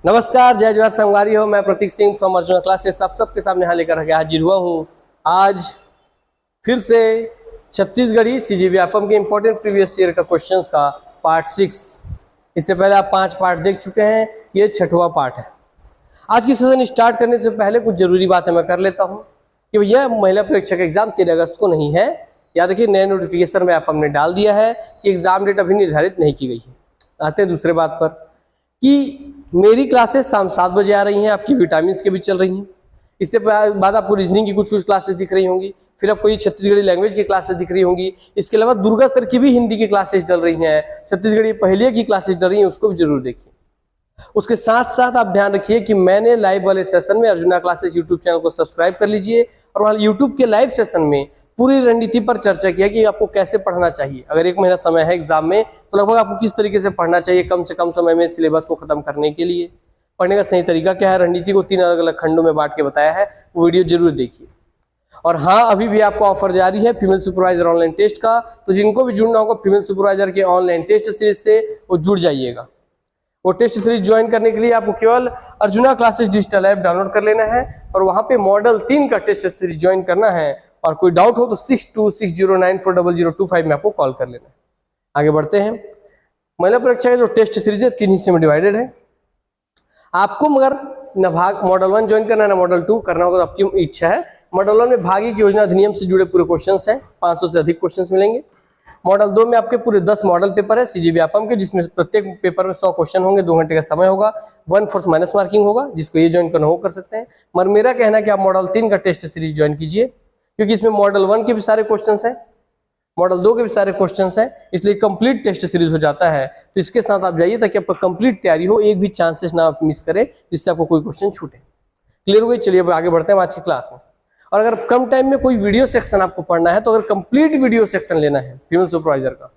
नमस्कार, जय जवाहर संगवारी हो। मैं प्रतीक सिंह फ्रॉम अर्जुना क्लासेस आप सबके सामने हाजिर हाजिर हुआ हूँ। आज फिर से छत्तीसगढ़ी सीजी व्यापम के इंपॉर्टेंट प्रीवियस ईयर का क्वेश्चंस का पार्ट 6। इससे पहले आप 5 पार्ट देख चुके हैं, ये 6वां पार्ट है। आज की सेशन स्टार्ट करने से पहले कुछ जरूरी बातें मैं कर लेता हूँ कि भैया महिला परीक्षा का एग्जाम 13 अगस्त को नहीं है। याद रखिए, नए नोटिफिकेशन में आप हमने डाल दिया है कि एग्जाम डेट अभी निर्धारित नहीं की गई है। आते हैं दूसरे बात पर कि मेरी क्लासेस शाम 7 बजे आ रही हैं, आपकी विटामिन्स के भी चल रही हैं। इससे बाद आपको रीजनिंग की कुछ क्लासेस दिख रही होंगी, फिर आपको ये छत्तीसगढ़ी लैंग्वेज की क्लासेस दिख रही होंगी। इसके अलावा दुर्गा सर की भी हिंदी की क्लासेस डल रही हैं, छत्तीसगढ़ी पहेलिया की क्लासेस डल रही हैं, उसको भी जरूर देखिए। उसके साथ साथ आप ध्यान रखिए कि मैंने लाइव वाले सेशन में अर्जुना क्लासेस यूट्यूब चैनल को सब्सक्राइब कर लीजिए और वहाँ यूट्यूब के लाइव सेशन में पूरी रणनीति पर चर्चा किया कि आपको कैसे पढ़ना चाहिए। अगर 1 महीना समय है एग्जाम में तो लगभग आपको किस तरीके से पढ़ना चाहिए कम से कम समय में सिलेबस को खत्म करने के लिए। पढ़ने का सही तरीका क्या है, रणनीति को 3 अलग अलग खंडों में बांट के बताया है, वो वीडियो जरूर देखिए। और हाँ, अभी भी आपको ऑफर जारी है फीमेल सुपरवाइजर ऑनलाइन टेस्ट का, तो जिनको भी जुड़ना होगा फीमेल सुपरवाइजर के ऑनलाइन टेस्ट सीरीज से वो जुड़ जाइएगा। वो टेस्ट सीरीज ज्वाइन करने के लिए आपको केवल arjuna classes digital app download कर लेना है और वहां पे मॉडल 3 का टेस्ट सीरीज ज्वाइन करना है। और कोई डाउट हो तो 6260940025 में आपको कॉल कर लेना है। आगे बढ़ते हैं। महिला परीक्षा का जो टेस्ट सीरीज है 3 हिस्से में डिवाइडेड है। आपको मगर न भाग मॉडल 1 ज्वाइन करना है ना मॉडल 2 करना होगा तो आपकी इच्छा है। मॉडल 1 में भागी योजना अधिनियम से जुड़े पूरे क्वेश्चंस हैं, 500 से अधिक क्वेश्चंस मिलेंगे। मॉडल 2 में आपके पूरे 10 मॉडल पेपर है सीजी व्यापम के, जिसमें प्रत्येक पेपर में 100 क्वेश्चन होंगे, 2 घंटे का समय होगा, 1/4 माइनस मार्किंग होगा। जिसको ये ज्वाइन करना हो कर सकते हैं, मगर मेरा कहना है कि आप मॉडल 3 का टेस्ट सीरीज ज्वाइन कीजिए, क्योंकि इसमें मॉडल 1 के भी सारे क्वेश्चंस हैं, मॉडल 2 के भी सारे क्वेश्चंस हैं, इसलिए कंप्लीट टेस्ट सीरीज हो जाता है। तो इसके साथ आप जाइए ताकि आपका कंप्लीट तैयारी हो, एक भी चांसेस ना आप मिस करें जिससे आपको कोई क्वेश्चन छूटे। क्लियर हो गई? चलिए अब आगे बढ़ते हैं आज की क्लास में। और अगर कम टाइम में कोई वीडियो सेक्शन आपको पढ़ना है, तो अगर कंप्लीट वीडियो सेक्शन लेना है फीमेल सुपरवाइजर का,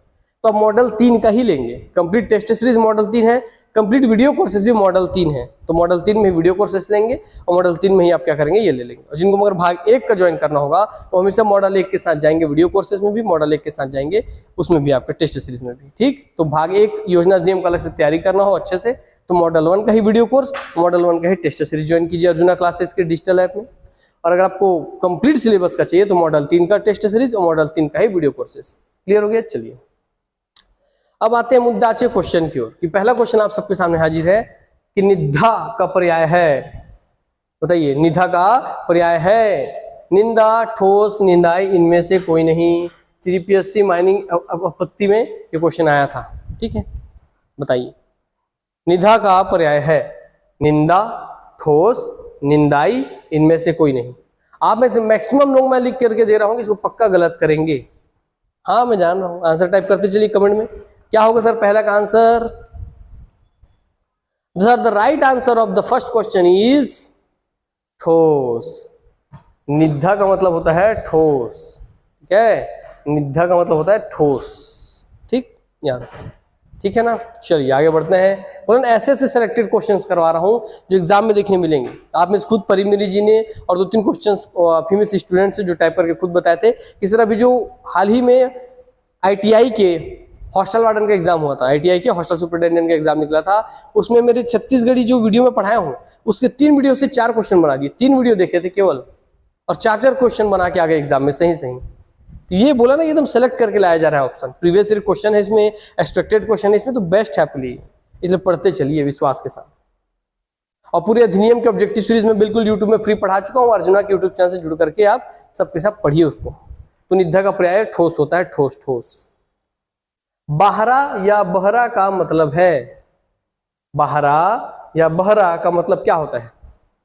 तो आप मॉडल 3 का ही लेंगे। कंप्लीट टेस्ट सीरीज मॉडल 3 है, कंप्लीट वीडियो कोर्सेज भी मॉडल 3 है, तो मॉडल 3 में वीडियो कोर्सेज लेंगे और मॉडल 3 में ही आप क्या करेंगे, ये ले लेंगे। और जिनको मगर भाग 1 का ज्वाइन करना होगा वो हमेशा मॉडल 1 के साथ जाएंगे, वीडियो कोर्सेज में भी मॉडल 1 के साथ जाएंगे, उसमें भी आपके टेस्ट सीरीज में भी। ठीक, तो भाग 1 योजना अधिनियम का अलग से तैयारी करना हो अच्छे से, तो मॉडल 1 का ही वीडियो कोर्स, मॉडल 1 का ही टेस्ट सीरीज ज्वाइन कीजिए अर्जुना क्लासेस के डिजिटल ऐप में। और अगर आपको कंप्लीट सिलेबस का चाहिए तो मॉडल 3 का टेस्ट सीरीज और मॉडल 3 का ही वीडियो कोर्सेज। क्लियर हो गया? चलिए अब आते हैं मुद्दाचे क्वेश्चन की ओर। कि पहला क्वेश्चन आप सबके सामने हाजिर है कि निधा का पर्याय है, बताइए निधा का पर्याय है। निंदा, ठोस, निंदाई, इनमें से कोई नहीं। सीजीपीएससी माइनिंग आपत्ति में ये क्वेश्चन आया था। ठीक है, बताइए निधा का पर्याय है निंदा, ठोस, निंदाई, इनमें से कोई नहीं। आप में से मैक्सिमम लोग मैं लिख करके दे रहा हूं कि इसको पक्का गलत करेंगे। हाँ मैं जान रहा हूं, आंसर टाइप करते चलिए कमेंट में। क्या होगा सर पहला का answer? Sir the right answer of the first question is ठोस। निधा का मतलब होता है ठोस। ठीक है, निधा का मतलब होता है ठोस। ठीक, याद रखिए। ठीक है ना? चलिए आगे बढ़ते हैं। बोलन ऐसे सिलेक्टेड क्वेश्चंस करवा रहा हूं जो एग्जाम में देखने मिलेंगे। आप में खुद परिमरी जी ने और 2-3 क्वेश्चंस फीमेल स्टूडेंट्स जो टाइप करके खुद बताए थे। इस तरह भी जो हाल ही में आईटीआई के हॉस्टल वार्डन का एग्जाम हुआ था, आईटीआई के हॉस्टल सुपरिटेंडेंट का एग्जाम निकला था, उसमें मेरे छत्तीसगढ़ी जो वीडियो में पढ़ाया हूँ उसके 3 वीडियो से 4 क्वेश्चन बना दिए। 3 वीडियो देखे थे केवल और 4-4 क्वेश्चन बना के आ गए एग्जाम में सही। तो ये बोला ना एकदम सेलेक्ट करके लाया जा रहा है ऑप्शन। प्रीवियस ईयर क्वेश्चन है इसमें, एक्सपेक्टेड क्वेश्चन है इसमें, तो बेस्ट है आपके लिए, इसलिए पढ़ते चलिए विश्वास के साथ। और पूरे अधिनियम के ऑब्जेक्टिव सीरीज में बिल्कुल यूट्यूब में फ्री पढ़ा चुका हूँ, अर्जुना के यूट्यूब चैनल से जुड़ करके आप सबके साथ पढ़िए उसको। तो निधा का पर्याय ठोस होता है, ठोस ठोस। बाहरा या बहरा का मतलब है, बाहरा या बहरा का मतलब क्या होता है?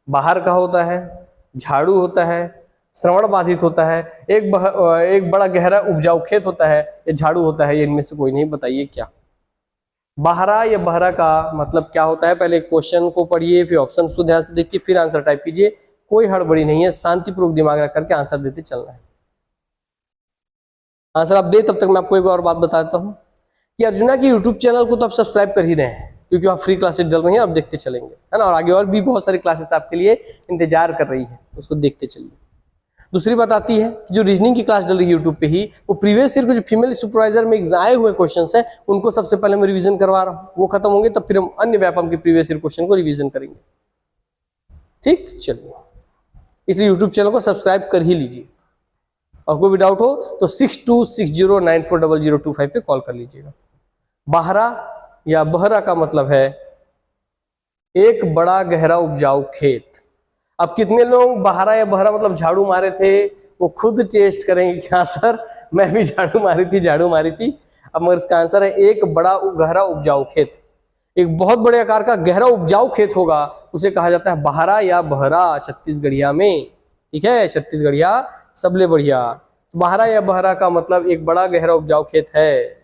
बाहर का होता है, झाड़ू होता है, श्रवण बाधित होता है, एक बड़ा गहरा उपजाऊ खेत होता है, ये झाड़ू होता है, ये इनमें से कोई नहीं। बताइए क्या? बाहरा या बहरा का मतलब क्या होता है? पहले क्वेश्चन को पढ़िए, फिर ऑप्शन को ध्यान से देखिए, फिर आंसर टाइप कीजिए। कोई हड़बड़ी नहीं है, शांतिपूर्वक दिमाग रख करके आंसर देते चलना है। आंसर आप दे तब तक मैं आपको एक और बात बता देता हूँ कि अर्जुना के यूट्यूब चैनल को तो आप सब्सक्राइब कर ही रहे हैं, क्योंकि आप फ्री क्लासेस डल रही हैं, आप देखते चलेंगे, है ना। और आगे और भी बहुत सारी क्लासेस आपके लिए इंतजार कर रही है, उसको देखते चलिए। दूसरी बात आती है कि जो रीजनिंग की क्लास डल रही है यूट्यूब पे ही, वो प्रीवियस ईयर के जो फीमेल सुपरवाइजर में आए हुए क्वेश्चंस हैं उनको सबसे पहले मैं रिवीजन करवा रहा हूँ। वो खत्म होंगे तब फिर हम अन्य व्यापम के प्रीवियस ईयर क्वेश्चन को रिवीजन करेंगे। ठीक, चलिए, इसलिए यूट्यूब चैनल को सब्सक्राइब कर ही लीजिए, और कोई भी डाउट हो तो 6260940025 पे कॉल कर लीजिएगा। बाहरा या बहरा का मतलब है एक बड़ा गहरा उपजाऊ खेत। अब कितने लोग बहरा या बहरा मतलब झाड़ू मारे थे, वो खुद टेस्ट करेंगे क्या सर मैं भी झाड़ू मारी थी। अब मगर इसका आंसर है एक बड़ा गहरा उपजाऊ खेत। एक बहुत बड़े आकार का गहरा उपजाऊ खेत होगा उसे कहा जाता है बहरा या बहरा छत्तीसगढ़िया में। ठीक है, छत्तीसगढ़िया सबले बढ़िया। तो बहरा या बहरा का मतलब एक बड़ा गहरा उपजाऊ खेत है।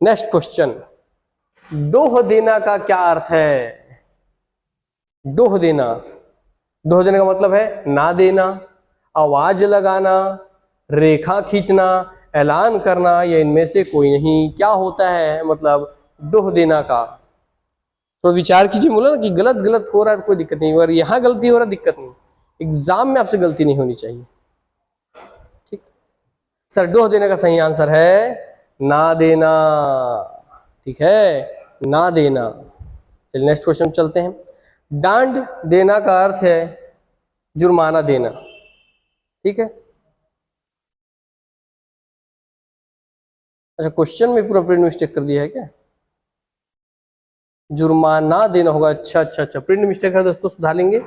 नेक्स्ट क्वेश्चन, डोह देना का क्या अर्थ है? डोह देना का मतलब है ना देना, आवाज लगाना, रेखा खींचना, ऐलान करना, या इनमें से कोई नहीं। क्या होता है मतलब डोह देना का? तो विचार कीजिए, बोला ना कि गलत हो रहा है तो कोई दिक्कत नहीं, अगर यहाँ गलती हो रहा है दिक्कत नहीं, एग्जाम में आपसे गलती नहीं होनी चाहिए। ठीक सर, डोह देने का सही आंसर है ना देना। ठीक है, ना देना। चलिए नेक्स्ट क्वेश्चन चलते हैं। डांड देना का अर्थ है जुर्माना देना। ठीक है, अच्छा क्वेश्चन में पूरा प्रिंट मिस्टेक कर दिया है क्या? जुर्माना देना होगा। अच्छा, प्रिंट मिस्टेक है दोस्तों, सुधार लेंगे।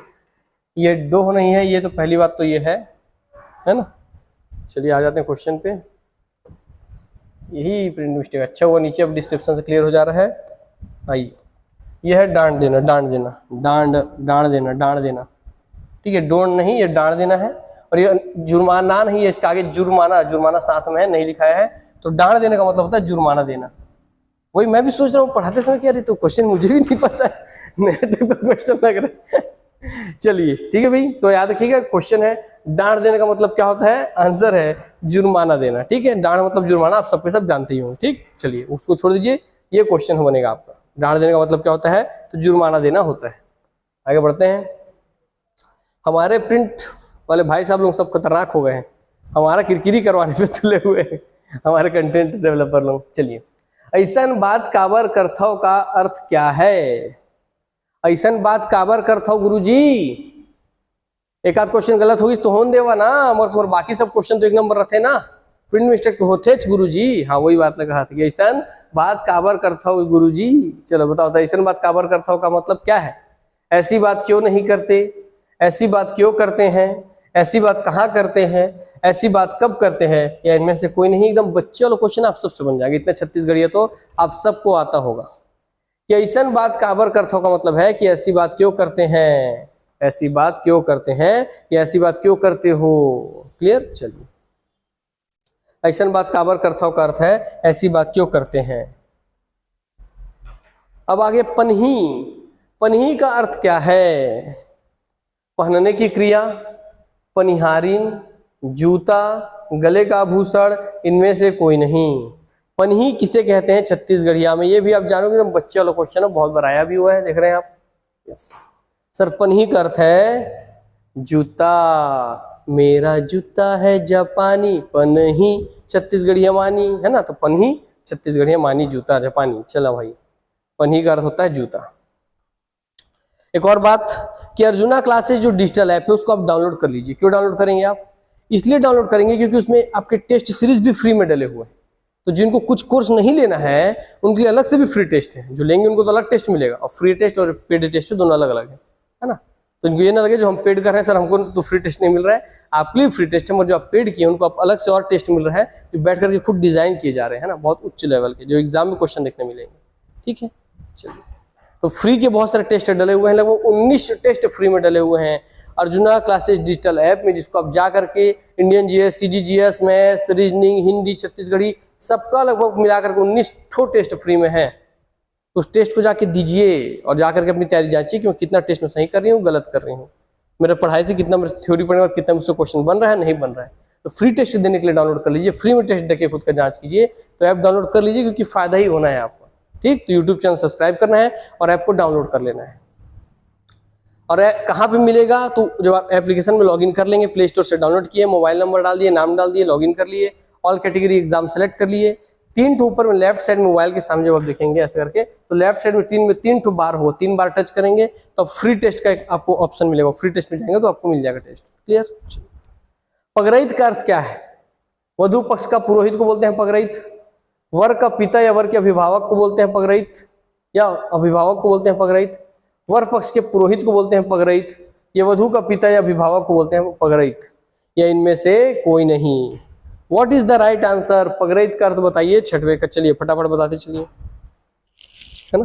ये डोह नहीं है, ये तो पहली बात तो ये है ना। चलिए आ जाते हैं क्वेश्चन पे। यही प्रिंट मिस्टेक, अच्छा वो नीचे अब डिस्क्रिप्शन से क्लियर हो जा रहा है। आइए, यह है डांड देना। ठीक है, डोंट नहीं, ये डांड देना है। और ये जुर्माना नहीं है, इसका आगे जुर्माना साथ में है, नहीं लिखाया है। तो डांड देने का मतलब होता है जुर्माना देना। वही मैं भी सोच रहा हूँ पढ़ाते समय क्या, तो क्वेश्चन मुझे भी नहीं पता है, नया टाइप का क्वेश्चन लग रहा है। चलिए ठीक है भाई, तो याद रखिएगा क्वेश्चन है डांड देने का मतलब क्या होता है, आंसर है जुर्माना देना। ठीक है, डांड मतलब जुर्माना, आप सबके सब जानते ही होंगे। ठीक, चलिए उसको छोड़ दीजिए, ये क्वेश्चन बनेगा आपका। डांड देने का मतलब क्या होता है, तो जुर्माना देना होता है। आगे बढ़ते हैं। हमारे प्रिंट वाले भाई साहब लोग सब खतरनाक हो गए हैं, हमारा किरकिरी करवाने पे तुले हुए हैं हमारे कंटेंट डेवलपर लोग। चलिए, ऐसन बात काबर करथो का अर्थ क्या है? ऐसन बात काबर करथो गुरुजी? एक आध क्वेश्चन गलत होगी तो होन देवा ना, मगर बाकी सब क्वेश्चन तो एक नंबर रहते ना, प्रिंट मिस्टेक तो होते गुरुजी। हाँ वही बात लगा था कि ऐसन बात काबर करथो गुरुजी। चलो बताओ, तो ऐसन बात काबर करथो का मतलब क्या है? ऐसी बात क्यों नहीं करते, ऐसी बात क्यों करते हैं, ऐसी बात कहाँ करते हैं, ऐसी बात कब करते हैं, या इनमें से कोई नहीं। एकदम बच्चे वाला क्वेश्चन आप सबसे बन जाएंगे, इतने छत्तीसगढ़िया तो आप सबको आता होगा। कि ऐसन बात काबर करथो का मतलब है कि ऐसी बात क्यों करते हैं, ऐसी बात क्यों करते हैं, या ऐसी बात क्यों करते हो। क्लियर? चलिए, ऐसन बात काबर करथो का अर्थ है ऐसी बात क्यों करते हैं। अब आगे पन्ही। पन्ही का अर्थ क्या है? पहनने की क्रिया, पनिहारिन, जूता, गले का आभूषण, इनमें से कोई नहीं। पन्ही किसे कहते हैं छत्तीसगढ़िया में, ये भी आप जानोगे। तो बच्चे वाला क्वेश्चन है, बहुत बार आया भी हुआ है, देख रहे हैं आप। यस सर, पन्ही का अर्थ है जूता। मेरा जूता है जापानी, पन्ही छत्तीसगढ़िया मानी, है ना। तो पन्ही छत्तीसगढ़िया मानी, जूता जापानी। चला भाई, पन्ही का अर्थ होता है जूता। एक और बात कि अर्जुना क्लासेस जो डिजिटल ऐप है उसको आप डाउनलोड कर लीजिए। क्यों डाउनलोड करेंगे आप? इसलिए डाउनलोड करेंगे क्योंकि उसमें आपके टेस्ट सीरीज भी फ्री में डले हुए हैं। तो जिनको कुछ कोर्स नहीं लेना है उनके लिए अलग से भी फ्री टेस्ट है, जो लेंगे उनको तो अलग टेस्ट मिलेगा, और फ्री टेस्ट और पेड टेस्ट दोनों अलग अलग है ना। तो इनको ये ना लगे जो हम पेड कर रहे हैं सर हमको तो फ्री टेस्ट नहीं मिल रहा है, आपके लिए फ्री टेस्ट है, और जो आप पेड किए उनको आप अलग से और टेस्ट मिल रहा है, जो बैठ करके खुद डिजाइन किए जा रहे हैं ना, बहुत उच्च लेवल के, जो एग्जाम में क्वेश्चन देखने मिलेंगे। ठीक है, चलिए, तो फ्री के बहुत सारे टेस्ट डले हुए हैं, लगभग 19 टेस्ट फ्री में डले हुए हैं अर्जुना क्लासेस डिजिटल ऐप में, जिसको आप जा करके Indian GS, CGGS, maths, reasoning, Hindi, Chhattisgarhi, सबका लगभग मिलाकर के 19 टेस्ट फ्री में है। तो उस टेस्ट को जाके दीजिए और जाकर के अपनी तैयारी जांचिए कि मैं कितना टेस्ट में सही कर रही हूँ, गलत कर रही हूँ, मेरे पढ़ाई से कितना, मेरे थ्योरी पढ़ने के बाद कितना मुझसे क्वेश्चन बन रहा है, नहीं बन रहा है। तो फ्री टेस्ट देने के लिए डाउनलोड कर लीजिए, फ्री में टेस्ट देके खुद का जांच कीजिए। तो ऐप डाउनलोड कर लीजिए क्योंकि फायदा ही होना है आपको। ठीक, तो यूट्यूब चैनल सब्सक्राइब करना है और ऐप को डाउनलोड कर लेना है। और कहाँ पे मिलेगा, तो जब आप एप्लीकेशन में लॉगिन कर लेंगे, प्ले स्टोर से डाउनलोड किए, मोबाइल नंबर डाल दिए, नाम डाल दिए, लॉगिन कर लिए, ऑल कैटेगरी एग्जाम सेलेक्ट कर लिए, 3 ठो ऊपर में लेफ्ट साइड में मोबाइल के सामने जब आप देखेंगे ऐसे करके, तो लेफ्ट साइड में 3 ठो बार हो, 3 बार टच करेंगे तो फ्री टेस्ट का एक आपको ऑप्शन मिलेगा, फ्री टेस्ट में जाएंगे तो आपको मिल जाएगा टेस्ट। क्लियर। पगरहित का अर्थ क्या है? वधु पक्ष का पुरोहित को बोलते हैं पगरहित, वर का पिता या वर के अभिभावक को बोलते हैं पगरहित, या अभिभावक को बोलते हैं पगरहित, वर पक्ष के पुरोहित को बोलते हैं पगरहित, या वधु का पिता या अभिभावक को बोलते हैं पगरहित, या इनमें से कोई नहीं। What is the right answer? पगरहित का अर्थ बताइए 6वें का। चलिए फटाफट बताते चलिए, है ना,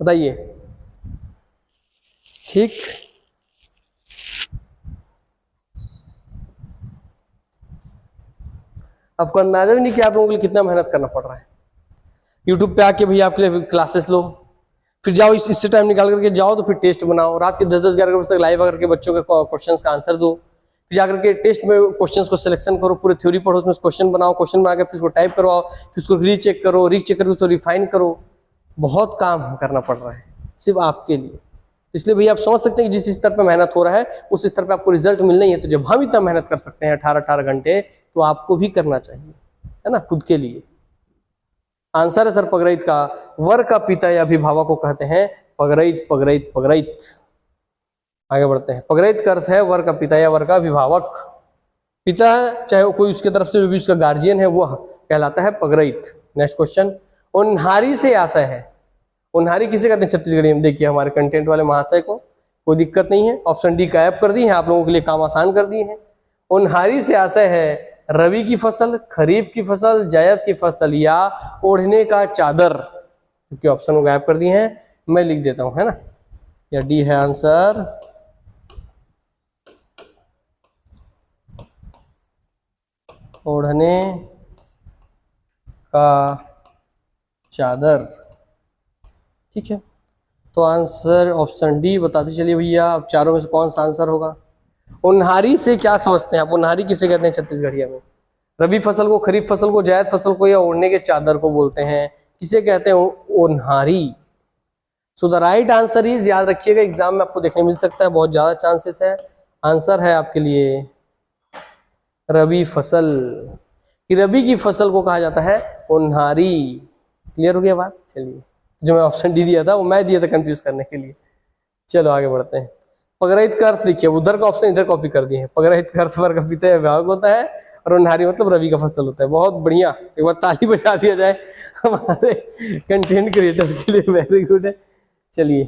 बताइए। ठीक, आपको अंदाजा भी नहीं कि आप लोगों के लिए कितना मेहनत करना पड़ रहा है। यूट्यूब पे आके भैया आपके लिए क्लासेस लो, फिर जाओ इससे टाइम निकाल करके जाओ तो फिर टेस्ट बनाओ, रात के 10-10 11 बजे तक लाइव आकर के बच्चों के क्वेश्चंस का आंसर दो, फिर जाकर के टेस्ट में क्वेश्चंस को सिलेक्शन करो, पूरे थ्योरी पढ़ो, उसमें क्वेश्चन बनाओ, क्वेश्चन बना के फिर उसको टाइप करवाओ, फिर उसको रीचेक करो, रीचेक करके उसको रिफाइन करो। बहुत काम करना पड़ रहा है सिर्फ आपके लिए। इसलिए भैया आप समझ सकते हैं कि जिस स्तर पर मेहनत हो रहा है उस स्तर पर आपको रिजल्ट मिलना ही है। तो जब हम इतना मेहनत कर सकते हैं 18-18 घंटे, तो आपको भी करना चाहिए, है ना, खुद के लिए। आंसर है सर पगरहित का, वर का पिता या अभिभावक को कहते हैं पगरहित, पगरहित, पगरहित। आगे बढ़ते हैं। पगरहित का अर्थ है वर का पिता या वर का अभिभावक। पिता चाहे वो कोई उसके तरफ से जो भी उसका गार्जियन है वह कहलाता है पगरहित। नेक्स्ट क्वेश्चन, उन्हारी से आशय है। उन्हारी किसे कहते हैं छत्तीसगढ़ी में? देखिए हमारे कंटेंट वाले महाशय को कोई दिक्कत नहीं है, ऑप्शन डी गायब कर दी है, आप लोगों के लिए काम आसान कर दिए हैं। उन्हारी से आशय है रबी की फसल, खरीफ की फसल, जायद की फसल या ओढ़ने का चादर। क्योंकि ऑप्शन को गायब कर दिए हैं, मैं लिख देता हूं, है ना, या डी है आंसर। ओढ़ने का चादर, ठीक है। तो आंसर ऑप्शन डी बताते चलिए भैया। अब चारों में से कौन सा आंसर होगा? उन्हारी से क्या समझते हैं आप? उन्हारी किसे कहते हैं छत्तीसगढ़िया में? रबी फसल को, खरीफ फसल को, जायद फसल को या ओढ़ने के चादर को बोलते हैं, किसे कहते हैं? उन्हारी। So the right answer is, याद रखिएगा एग्जाम में आपको देखने मिल सकता है, बहुत ज्यादा चांसेस है। आंसर है आपके लिए रबी फसल। कि रबी की फसल को कहा जाता है उन्हारी। क्लियर हो गया बात? चलिए, जो मैं ऑप्शन डी दिया था वो मैं दिया था कंफ्यूज करने के लिए। चलो आगे बढ़ते हैं। पगरहित का अर्थ देखिए, उधर का ऑप्शन इधर कॉपी कर दिए हैं। पगरहित का अर्थ वर का पिता या अभिभावक होता है और उन्हारी मतलब रबी का फसल होता है। बहुत बढ़िया, एक बार ताली बजा दिया जाए हमारे कंटेंट क्रिएटर के लिए, वेरी गुड है। चलिए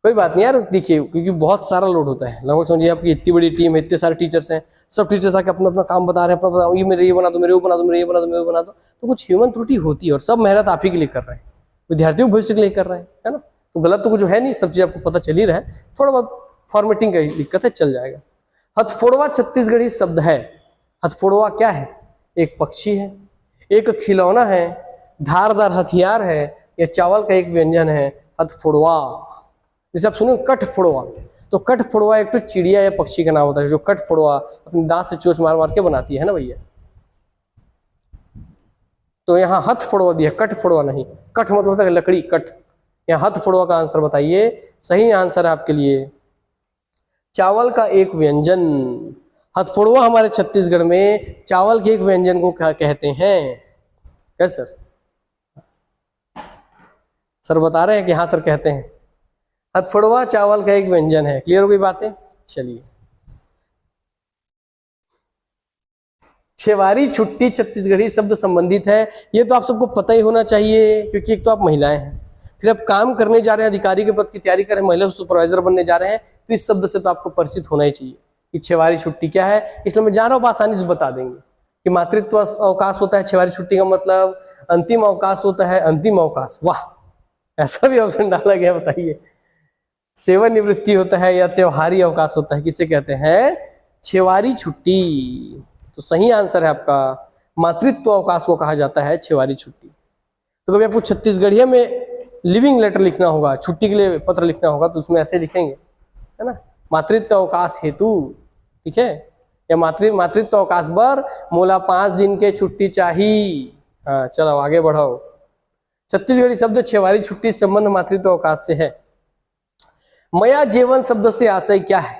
कोई बात नहीं यार, देखिए क्योंकि बहुत सारा लोड होता है, लगभग समझिए आपकी इतनी बड़ी टीम है, इतने सारे टीचर्स हैं, सब टीचर्स आके अपना अपना काम बता रहे हैं, अपना ये मेरे ये बना दो, मेरे वो बना दो, मेरे ये बना दो, मेरे वो बना दो, तो कुछ ह्यूमन त्रुटि होती है और सब मेहनत आप ही के लिए कर रहे हैं, विद्यार्थियों के भविष्य के लिए कर रहे हैं, है ना। तो गलत तो कुछ है नहीं, सब चीज आपको पता चल ही रहा है, थोड़ा बहुत फॉर्मेटिंग का दिक्कत है, चल जाएगा। हथफोड़वा छत्तीसगढ़ी शब्द है। हथफोड़वा क्या है? एक पक्षी है, एक खिलौना है, धारदार हथियार है, या चावल का एक व्यंजन है। हथफोड़वा, जैसे आप सुनो कठफोड़वा, तो कठफोड़वा एक तो चिड़िया या पक्षी का नाम होता है जो कठफोड़वा अपने दांत से चोंच मार मार के बनाती है ना भैया। तो यहाँ हथफोड़वा दिया, कठफोड़वा नहीं। कठ मतलब होता है लकड़ी, कठ। यहाँ हथफोड़वा का आंसर बताइए। सही आंसर है आपके लिए चावल का एक व्यंजन। हथफोड़वा हमारे छत्तीसगढ़ में चावल के एक व्यंजन को क्या कहते हैं? क्या सर? सर बता रहे हैं कि हाँ सर कहते हैं। हथफोड़वा चावल का एक व्यंजन है। क्लियर हो गई बातें? चलिए, छेवारी छुट्टी छत्तीसगढ़ी शब्द संबंधित है, ये तो आप सबको पता ही होना चाहिए क्योंकि एक तो आप महिलाएं हैं, फिर आप काम करने जा रहे हैं, अधिकारी के पद की तैयारी कर रहे हैं, महिला सुपरवाइजर बनने जा रहे हैं, तो इस शब्द से तो आपको परिचित होना ही चाहिए कि छेवारी छुट्टी क्या है। इसलिए मैं जा रहा हूँ, आसानी से बता देंगे कि मातृत्व अवकाश होता है छेवारी छुट्टी का मतलब, अंतिम अवकाश होता है अंतिम अवकाश। वाह, ऐसा भी ऑप्शन डाला गया, बताइए। सेवानिवृत्ति होता है या त्योहारी अवकाश होता है, किसे कहते हैं? छेवारी छुट्टी। तो सही आंसर है आपका मातृत्व अवकाश को कहा जाता है छेवारी छुट्टी। तो कभी आपको छत्तीसगढ़िया में लिविंग लेटर लिखना होगा, छुट्टी के लिए पत्र लिखना होगा, तो उसमें ऐसे लिखेंगे, है ना, मातृत्व अवकाश हेतु, ठीक है, या मातृत्व अवकाश पर मोला 5 दिन के छुट्टी चाहिए। हाँ चलो आगे बढ़ाओ। छत्तीसगढ़ी शब्द छेवारी छुट्टी संबंध मातृत्व अवकाश से है। मया जेवन शब्द से आशय क्या है?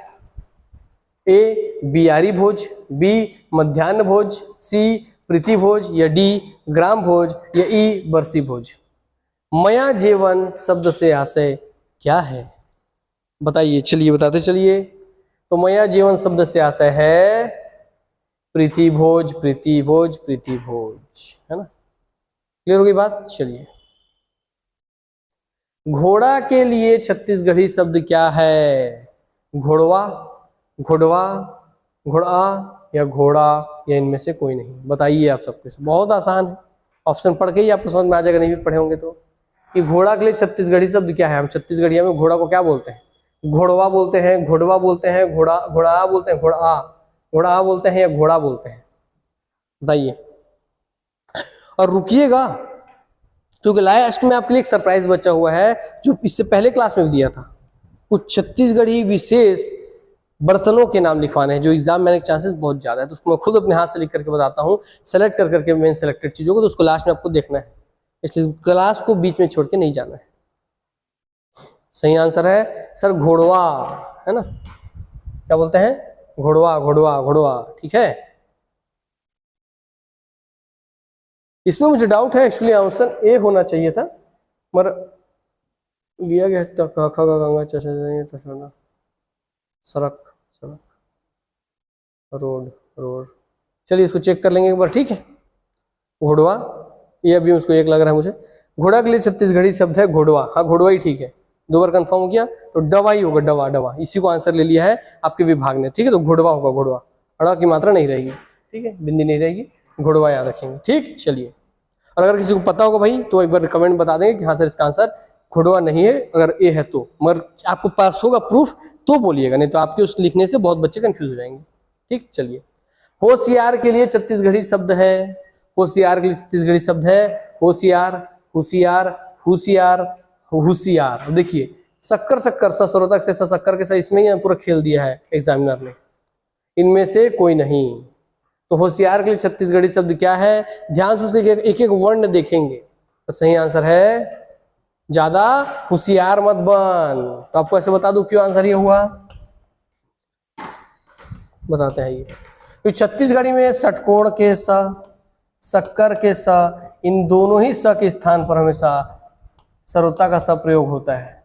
ए बियारी भोज, बी मध्यान्ह भोज, सी प्रीति भोज, या डी ग्राम भोज, या ई बरसी भोज। मया जेवन शब्द से आशय क्या है? बताइए, चलिए बताते चलिए। तो मया जीवन शब्द से आशय है प्रीति भोज, प्रीति भोज, प्रीति भोज, है ना? क्लियर हो गई बात? चलिए। घोड़ा के लिए छत्तीसगढ़ी शब्द क्या है? घोड़वा, घोड़वा, घोड़ा या घोड़ा, या इनमें से कोई नहीं। बताइए आप सबके से, बहुत आसान है, ऑप्शन पढ़ के ही आपको समझ में आ जाएगा, नहीं भी पढ़े होंगे तो। कि घोड़ा के लिए छत्तीसगढ़ी शब्द क्या है? हम छत्तीसगढ़िया में घोड़ा को क्या बोलते हैं? घोड़वा बोलते हैं, घोड़वा बोलते हैं, घोड़ा घोड़ा बोलते हैं, घोड़ा बोलते हैं, या घोड़ा बोलते हैं? बताइए। और रुकिएगा, क्योंकि लास्ट में आपके लिए एक सरप्राइज बचा हुआ है जो इससे पहले क्लास में भी दिया था। कुछ छत्तीसगढ़ी विशेष बर्तनों के नाम लिखवाने हैं जो एग्जाम में आने के चांसेस बहुत ज्यादा है, तो उसको मैं खुद अपने हाथ से लिख करके बताता हूँ, सेलेक्ट कर करके मेन सेलेक्टेड चीजों को, तो उसको लास्ट में आपको देखना है, इसलिए क्लास को बीच में छोड़ के नहीं जाना है। सही आंसर है सर घोड़वा, है ना? क्या बोलते हैं? घोड़वा, घोड़वा, घोड़वा, ठीक है। इसमें मुझे डाउट है, एक्चुअली आंसर ए होना चाहिए था, मगर लिया गया गंगा सड़क, सड़क, रोड, रोड। चलिए इसको चेक कर लेंगे एक बार, ठीक है। घोड़वा, ये अभी उसको एक लग रहा है मुझे। घोड़ा के लिए छत्तीसगढ़ी शब्द है घोड़वा। हाँ, घोड़वा ही ठीक है, दो बार कंफर्म हो गया, तो डवा ही होगा, डवा, डवा, इसी को आंसर ले लिया है आपके विभाग ने, ठीक है। तो घोड़वा होगा, घोड़वा, अड़ा की मात्रा नहीं रहेगी, ठीक है, बिंदी नहीं रहेगी, घोड़वा याद रखेंगे, ठीक। चलिए, और अगर किसी को पता होगा भाई तो एक बार कमेंट बता देंगे कि हाँ सर इसका आंसर घोड़वा नहीं है, अगर ए है तो, मगर आपको पास होगा प्रूफ तो बोलिएगा, नहीं तो आपके उस लिखने से बहुत बच्चे कंफ्यूज हो जाएंगे, ठीक। चलिए, होशियार के लिए छत्तीसगढ़ी शब्द है, होशियार के लिए छत्तीसगढ़ी शब्द है होशियार, होशियार, होशियार, होशियार। देखिए, शक्कर शक्कर सरोतक से शक्कर के साथ इसमें ही पूरा खेल दिया है एग्जामिनर ने, इनमें से कोई नहीं। तो होशियार के लिए छत्तीसगढ़ी शब्द क्या है? ध्यान से उसके एक एक वर्ण देखेंगे, तो सही आंसर है ज्यादा होशियार मत बन। तो आपको ऐसे बता दूं क्यों आंसर ये हुआ, बताते हैं। ये तो छत्तीसगढ़ी में षटकोण के स, शक्कर के स, इन दोनों ही स के स्थान पर हमेशा सरोता का स प्रयोग होता है,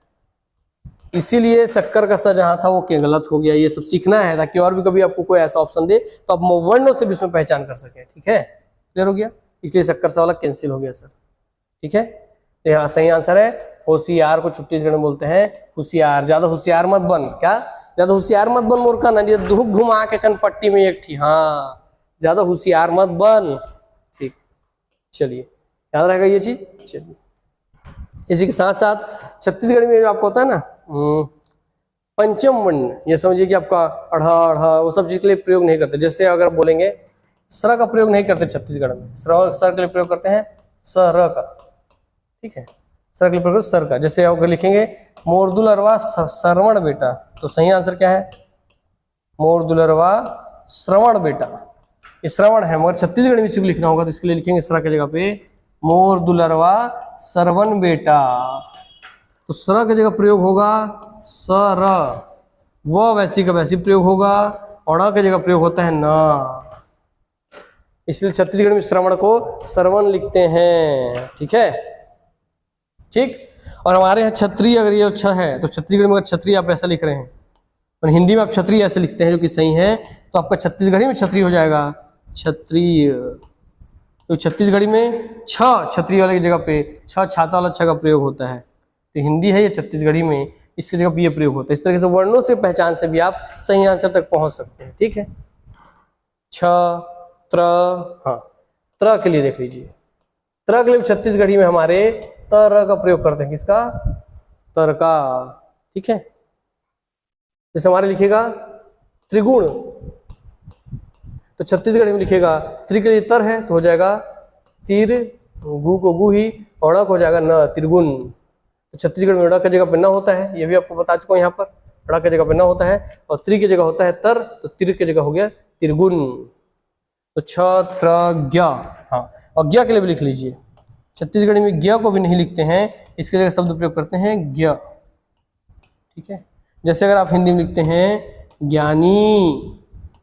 इसीलिए शक्कर का स जहां था वो क्या गलत हो गया। ये सब सीखना है ताकि और भी कभी आपको कोई ऐसा ऑप्शन दे तो आप वर्णों से भी उसमें पहचान कर सके, ठीक है। क्लियर हो गया? इसलिए शक्कर सा वाला कैंसिल हो गया सर, ठीक है। तो यहाँ सही आंसर है होशियार को छत्तीसगढ़ में बोलते हैं होशियार। ज्यादा होशियार मत बन, क्या ज्यादा होशियार मत बन मूर्खा, ना धूप घुमा के कनपट्टी में एक थी, हाँ, ज्यादा होशियार मत बन, ठीक। चलिए, याद रहेगा ये चीज। चलिए, इसी के साथ साथ छत्तीसगढ़ में जो आपको होता है ना पंचम वर्ण, ये समझिए कि आपका अढ़ा अढ़ा वो सब चीज के लिए प्रयोग नहीं करते। जैसे अगर बोलेंगे सर का प्रयोग नहीं करते छत्तीसगढ़ में, सर के लिए प्रयोग करते हैं सर का, ठीक है, सर के लिए प्रयोग सर का। जैसे अगर लिखेंगे मोर दुलरवा श्रवण बेटा, तो सही आंसर क्या है? मोर दुलरवा श्रवण बेटा, ये श्रवण है, मगर छत्तीसगढ़ में इसी को लिखना होगा, तो इसके लिए लिखेंगे सर की जगह पे मोर दुलरवा श्रवण बेटा। तो सर की जगह प्रयोग होगा सर, वो वैसी का वैसी प्रयोग होगा, और की जगह प्रयोग होता है ना, इसलिए छत्तीसगढ़ में श्रवण को श्रवण लिखते हैं, ठीक है, ठीक। और हमारे यहाँ क्षत्रिय अगर ये अच्छा है तो छत्तीसगढ़ में अगर क्षत्रिय आप ऐसा लिख रहे हैं और हिंदी में आप क्षत्रिय ऐसे लिखते हैं जो कि सही है, तो आपका छत्तीसगढ़ी में क्षत्रिय हो जाएगा क्षत्रिय। तो छत्तीसगढ़ी में छ क्षत्रिय वाले की जगह पे छ छाता वाला छ का प्रयोग होता है, तो हिंदी है ये छत्तीसगढ़ी में, इसकी जगह पे ये प्रयोग होता है। इस तरीके से वर्णों से पहचान से भी आप सही आंसर तक पहुंच सकते हैं, ठीक है। छ त्र, हाँ, त्र के लिए देख लीजिए, त्र के लिए छत्तीसगढ़ी में हमारे तर का प्रयोग करते हैं, किसका? तर का, ठीक है। जैसे हमारे लिखेगा त्रिगुण, तो छत्तीसगढ़ी में लिखेगा त्रि के लिए तर है तो हो जाएगा तिर, गु को गु ही, और हो जाएगा न, त्रिगुण। तो छत्तीसगढ़ में ड़ की जगह पे न होता है, ये भी आपको बता चुका हूं, यहाँ पर ड़ की जगह पे न होता है, और त्रि की जगह होता है तर, तो तिर की जगह हो गया त्रिगुण। तो क्षत्रज्ञ, हाँ, और ज्ञ के लिए भी लिख लीजिए, छत्तीसगढ़ी में ज्ञ को भी नहीं लिखते हैं, इसकी जगह शब्द प्रयोग करते हैं ज्ञ, ठीक है। जैसे अगर आप हिंदी में लिखते हैं ज्ञानी,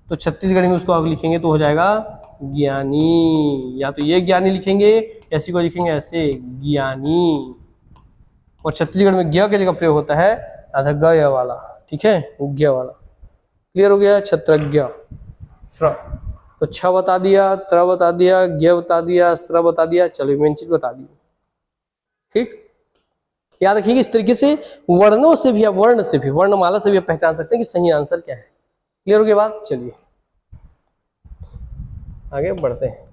तो छत्तीसगढ़ी में उसको आप लिखेंगे तो हो जाएगा ज्ञानी। या तो ये ज्ञानी लिखेंगे, ऐसी को लिखेंगे ऐसे ज्ञानी। और छत्तीसगढ़ में ज्ञ की जगह प्रयोग होता है आधा ग वाला, ठीक है, ज्ञ वाला। क्लियर हो गया? छत्रज्ञ स्र। तो छ बता दिया, त्र बता दिया, ज्ञ बता दिया, स्र बता दिया, चलो मेन चीज बता दी। ठीक, याद रखिए इस तरीके से वर्णों से भी, वर्ण से भी, वर्णमाला से भी आप पहचान सकते हैं कि सही आंसर क्या है। क्लियर हो गया बात? चलिए आगे बढ़ते हैं।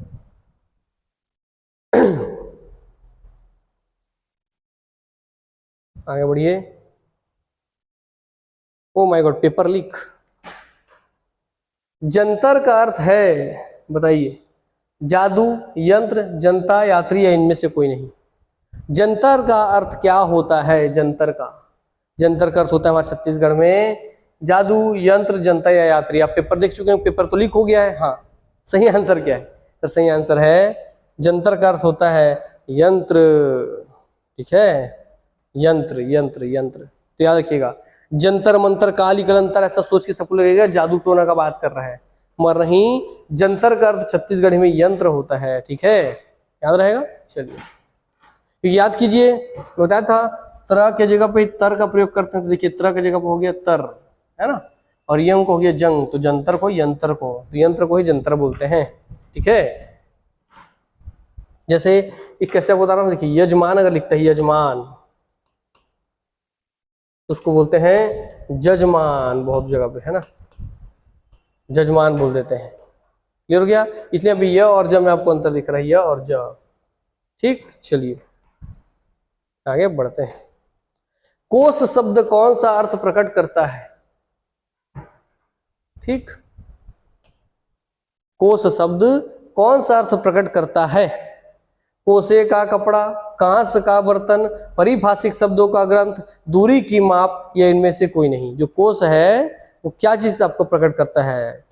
आगे बढ़िए। Oh my God, paper leak. Jantar का अर्थ है, बताइए, जादू, यंत्र, जनता, यात्री या इनमें से कोई नहीं। जंतर का अर्थ क्या होता है? जंतर का अर्थ होता है हमारे छत्तीसगढ़ में जादू, यंत्र, जनता या यात्री। आप पेपर देख चुके हैं, पेपर तो लीक हो गया है। हाँ, सही आंसर क्या है? तो सही आंसर है जंतर का अर्थ होता है यंत्र। ठीक है, यंत्र यंत्र यंत्र। तो याद रखिएगा, जंतर मंतर काली कलंतर ऐसा सोच के सबको लगेगा जादू टोना का बात कर रहा है, मगर नहीं, जंतर का अर्थ छत्तीसगढ़ी में यंत्र होता है। ठीक है, याद रहेगा। चलिए याद कीजिए, बताया था तरह की जगह पे तर का प्रयोग करते हैं। तो देखिए तरह की जगह पे हो गया तर, है ना, और यंग को हो गया जंग, तो जंतर को यंत्र को, तो यंत्र को ही जंतर बोलते हैं। ठीक है, जैसे एक कैसे बता रहा हूं, देखिए यजमान अगर लिखता है यजमान, तो उसको बोलते हैं जजमान, बहुत जगह पे, है ना, जजमान बोल देते हैं। क्लियर हो गया? इसलिए अभी य और ज में आपको अंतर दिख रहा है, य और ज। ठीक, चलिए आगे बढ़ते हैं। कोस शब्द कौन सा अर्थ प्रकट करता है? ठीक, कोस शब्द कौन सा अर्थ प्रकट करता है? कोसे का कपड़ा, कांस का बर्तन, परिभाषिक शब्दों का ग्रंथ, दूरी की माप, या इनमें से कोई नहीं। जो कोस है वो क्या चीज आपको प्रकट करता है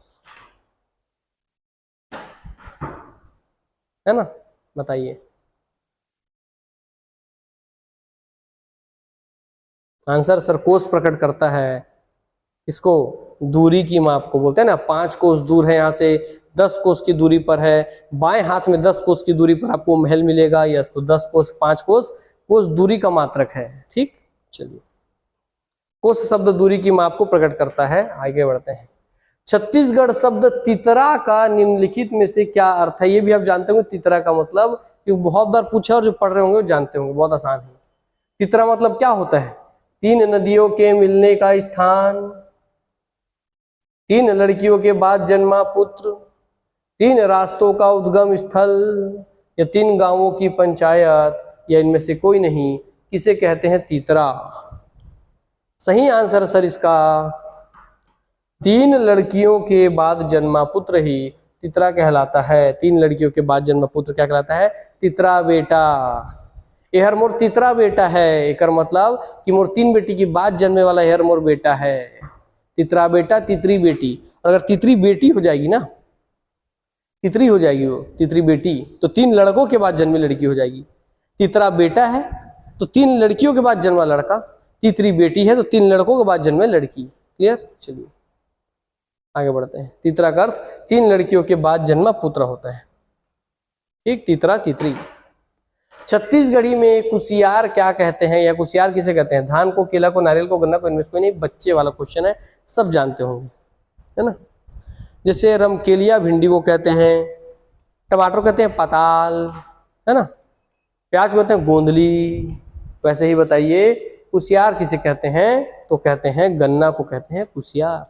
ना, बताइए। आंसर सर कोस प्रकट करता है इसको, दूरी की माप को बोलते हैं ना। 5 कोस दूर है यहाँ से, 10 कोस की दूरी पर है, बाएं हाथ में 10 कोस की दूरी पर आपको महल मिलेगा। यस, तो 10 कोस, 5 कोस दूरी का मात्रक है। ठीक, चलिए, कोस शब्द दूरी की माप को प्रकट करता है। आगे बढ़ते हैं। छत्तीसगढ़ शब्द तितरा का निम्नलिखित में से क्या अर्थ है? ये भी आप जानते होंगे तितरा का मतलब, क्योंकि बहुत बार पूछा और जो पढ़ रहे होंगे वो जानते होंगे, बहुत आसान है। तितरा मतलब क्या होता है? 3 नदियों के मिलने का स्थान, 3 लड़कियों के बाद जन्मा पुत्र, 3 रास्तों का उद्गम स्थल, या 3 गांवों की पंचायत, या इनमें से कोई नहीं। किसे कहते हैं तितरा? सही आंसर सर इसका 3 लड़कियों के बाद जन्मा पुत्र ही तितरा कहलाता है। 3 लड़कियों के बाद जन्मा पुत्र क्या कहलाता है? तितरा बेटा। यहर मोर तितरा बेटा है, एकर मतलब कि मोर 3 बेटी की बाद जन्मे वाला यहर मोर बेटा है। तितरा बेटा, तितरी बेटी। अगर तितरी बेटी हो जाएगी ना, तितरी हो जाएगी वो, तितरी बेटी, तो 3 लड़कों के बाद जन्मी लड़की हो जाएगी। तितरा बेटा है तो 3 लड़कियों के बाद जन्मा लड़का, तितरी बेटी है तो 3 लड़कों के बाद जन्मे लड़की। क्लियर? चलिए आगे बढ़ते हैं। तितरा का अर्थ 3 लड़कियों के बाद जन्मा पुत्र होता है। ठीक, तितरा तितरी। छत्तीसगढ़ी में कुसियार क्या कहते हैं, या कुसियार किसे कहते हैं? धान को, केला को, नारियल को, गन्ना को, इनमें से कोई नहीं। बच्चे वाला क्वेश्चन है, सब जानते होंगे, है ना। जैसे रमकेलिया भिंडी को कहते हैं, टमाटर कहते हैं पताल, है ना, प्याज को कहते हैं गोंदली। वैसे ही बताइए कुसियार किसे कहते हैं? तो कहते हैं गन्ना को कहते हैं कुसियार।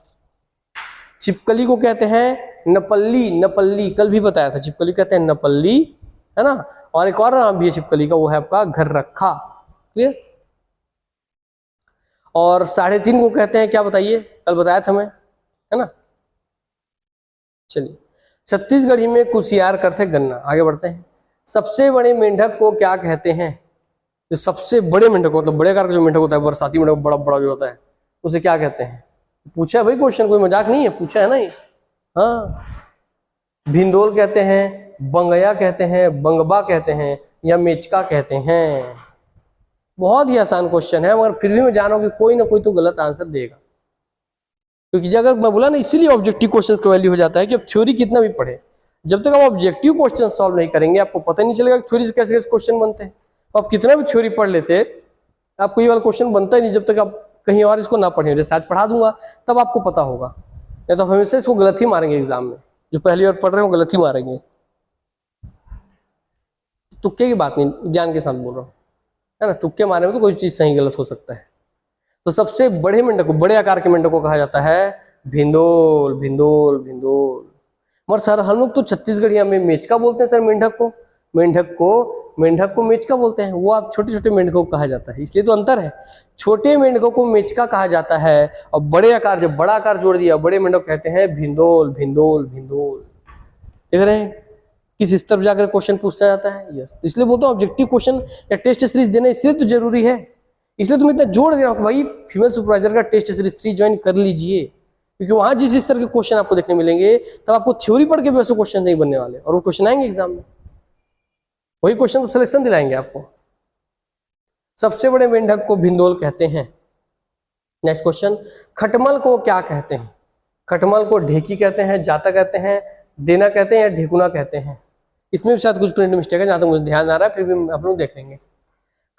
छिपकली को कहते हैं नपल्ली, नपल्ली कल भी बताया था, छिपकली कहते हैं नपल्ली, है ना। और एक और नाम भी है छिपकली का, वो है आपका घर रखा। क्लियर? और 3.5 को कहते हैं क्या, बताइए, कल बताया था मैं, है ना। चलिए, छत्तीसगढ़ी में कुसियार करते गन्ना। आगे बढ़ते हैं। सबसे बड़े मेंढक को क्या कहते हैं? जो सबसे बड़े मेंढक, मतलब बड़े आकार का जो मेंढक होता है, बरसाती मेंढक, बड़ा बड़ा जो होता है, उसे क्या कहते हैं? पूछा है भाई क्वेश्चन, कोई मजाक नहीं है, पूछा है ना ये। हाँ, भिंदोल कहते हैं, बंगया कहते हैं, बंगबा कहते हैं, या मेचका कहते हैं। बहुत ही आसान क्वेश्चन है, मगर फिर भी मैं जान रहा हूं कि कोई ना कोई तो गलत आंसर देगा, क्योंकि अगर मैं बोला ना, इसीलिए ऑब्जेक्टिव क्वेश्चंस का वैल्यू हो जाता है कि अब थ्योरी कितना भी पढ़े, जब तक आप ऑब्जेक्टिव क्वेश्चन सॉल्व नहीं करेंगे आपको पता नहीं चलेगा थ्योरी से कैसे कैसे क्वेश्चन बनते हैं। आप कितना भी थ्योरी पढ़ लेते आपको ये वाला क्वेश्चन बनता ही नहीं, जब तक आप कहीं और इसको ना पढ़ें। जैसे आज पढ़ा दूंगा तब आपको पता होगा, नहीं तो हमेशा इसको गलत ही मारेंगे एग्जाम में। जो पहली बार पढ़ रहे हो गलत ही मारेंगे। तुक्के की बात नहीं, ज्ञान के साथ बोल रहा हूँ, है ना। तुक्के मारने में तो कोई चीज सही गलत हो सकता है। तो सबसे बड़े मेंढक को, बड़े आकार के मेंढक को कहा जाता है भिंडोल। भिंडोल भिंडोल। मगर सर हम लोग तो छत्तीसगढ़िया में मेचका बोलते हैं सर मेंढक को। मेंढक को मेचका बोलते हैं, वो आप छोटे छोटे मेंढकों को कहा जाता है, इसलिए तो अंतर है। छोटे मेंढकों को मेचका कहा जाता है, और बड़े आकार, जब बड़ा आकार जोड़ दिया बड़े मेंढक कहते हैं भिंडोल भिंडोल भिंडोल। देख रहे हैं किस स्तर पर जाकर क्वेश्चन पूछा जाता है। यस, इसलिए बोलता हूँ ऑब्जेक्टिव क्वेश्चन या टेस्ट सीरीज देना इसलिए तो जरूरी है, इसलिए तुम इतना जोड़ दे रहा हूँ भाई फीमेल सुपरवाइजर का टेस्ट सीरीज 3 ज्वाइन कर लीजिए, क्योंकि वहां जिस स्तर के क्वेश्चन आपको देखने मिलेंगे तब आपको थ्योरी पढ़ के भी वैसे क्वेश्चन नहीं बनने वाले, और वो क्वेश्चन आएंगे एग्जाम में, वही क्वेश्चन को सिलेक्शन दिलाएंगे आपको। सबसे बड़े मेंढक को भिंडोल कहते हैं। नेक्स्ट क्वेश्चन, खटमल को क्या कहते हैं? खटमल को ढेकी कहते हैं, जाता कहते हैं, देना कहते हैं, या ढेकुना कहते हैं। इसमें भी शायद कुछ प्रिंट मिस्टेक है, जहां तक मुझे ध्यान आ रहा है, फिर भी आप लोग देख लेंगे।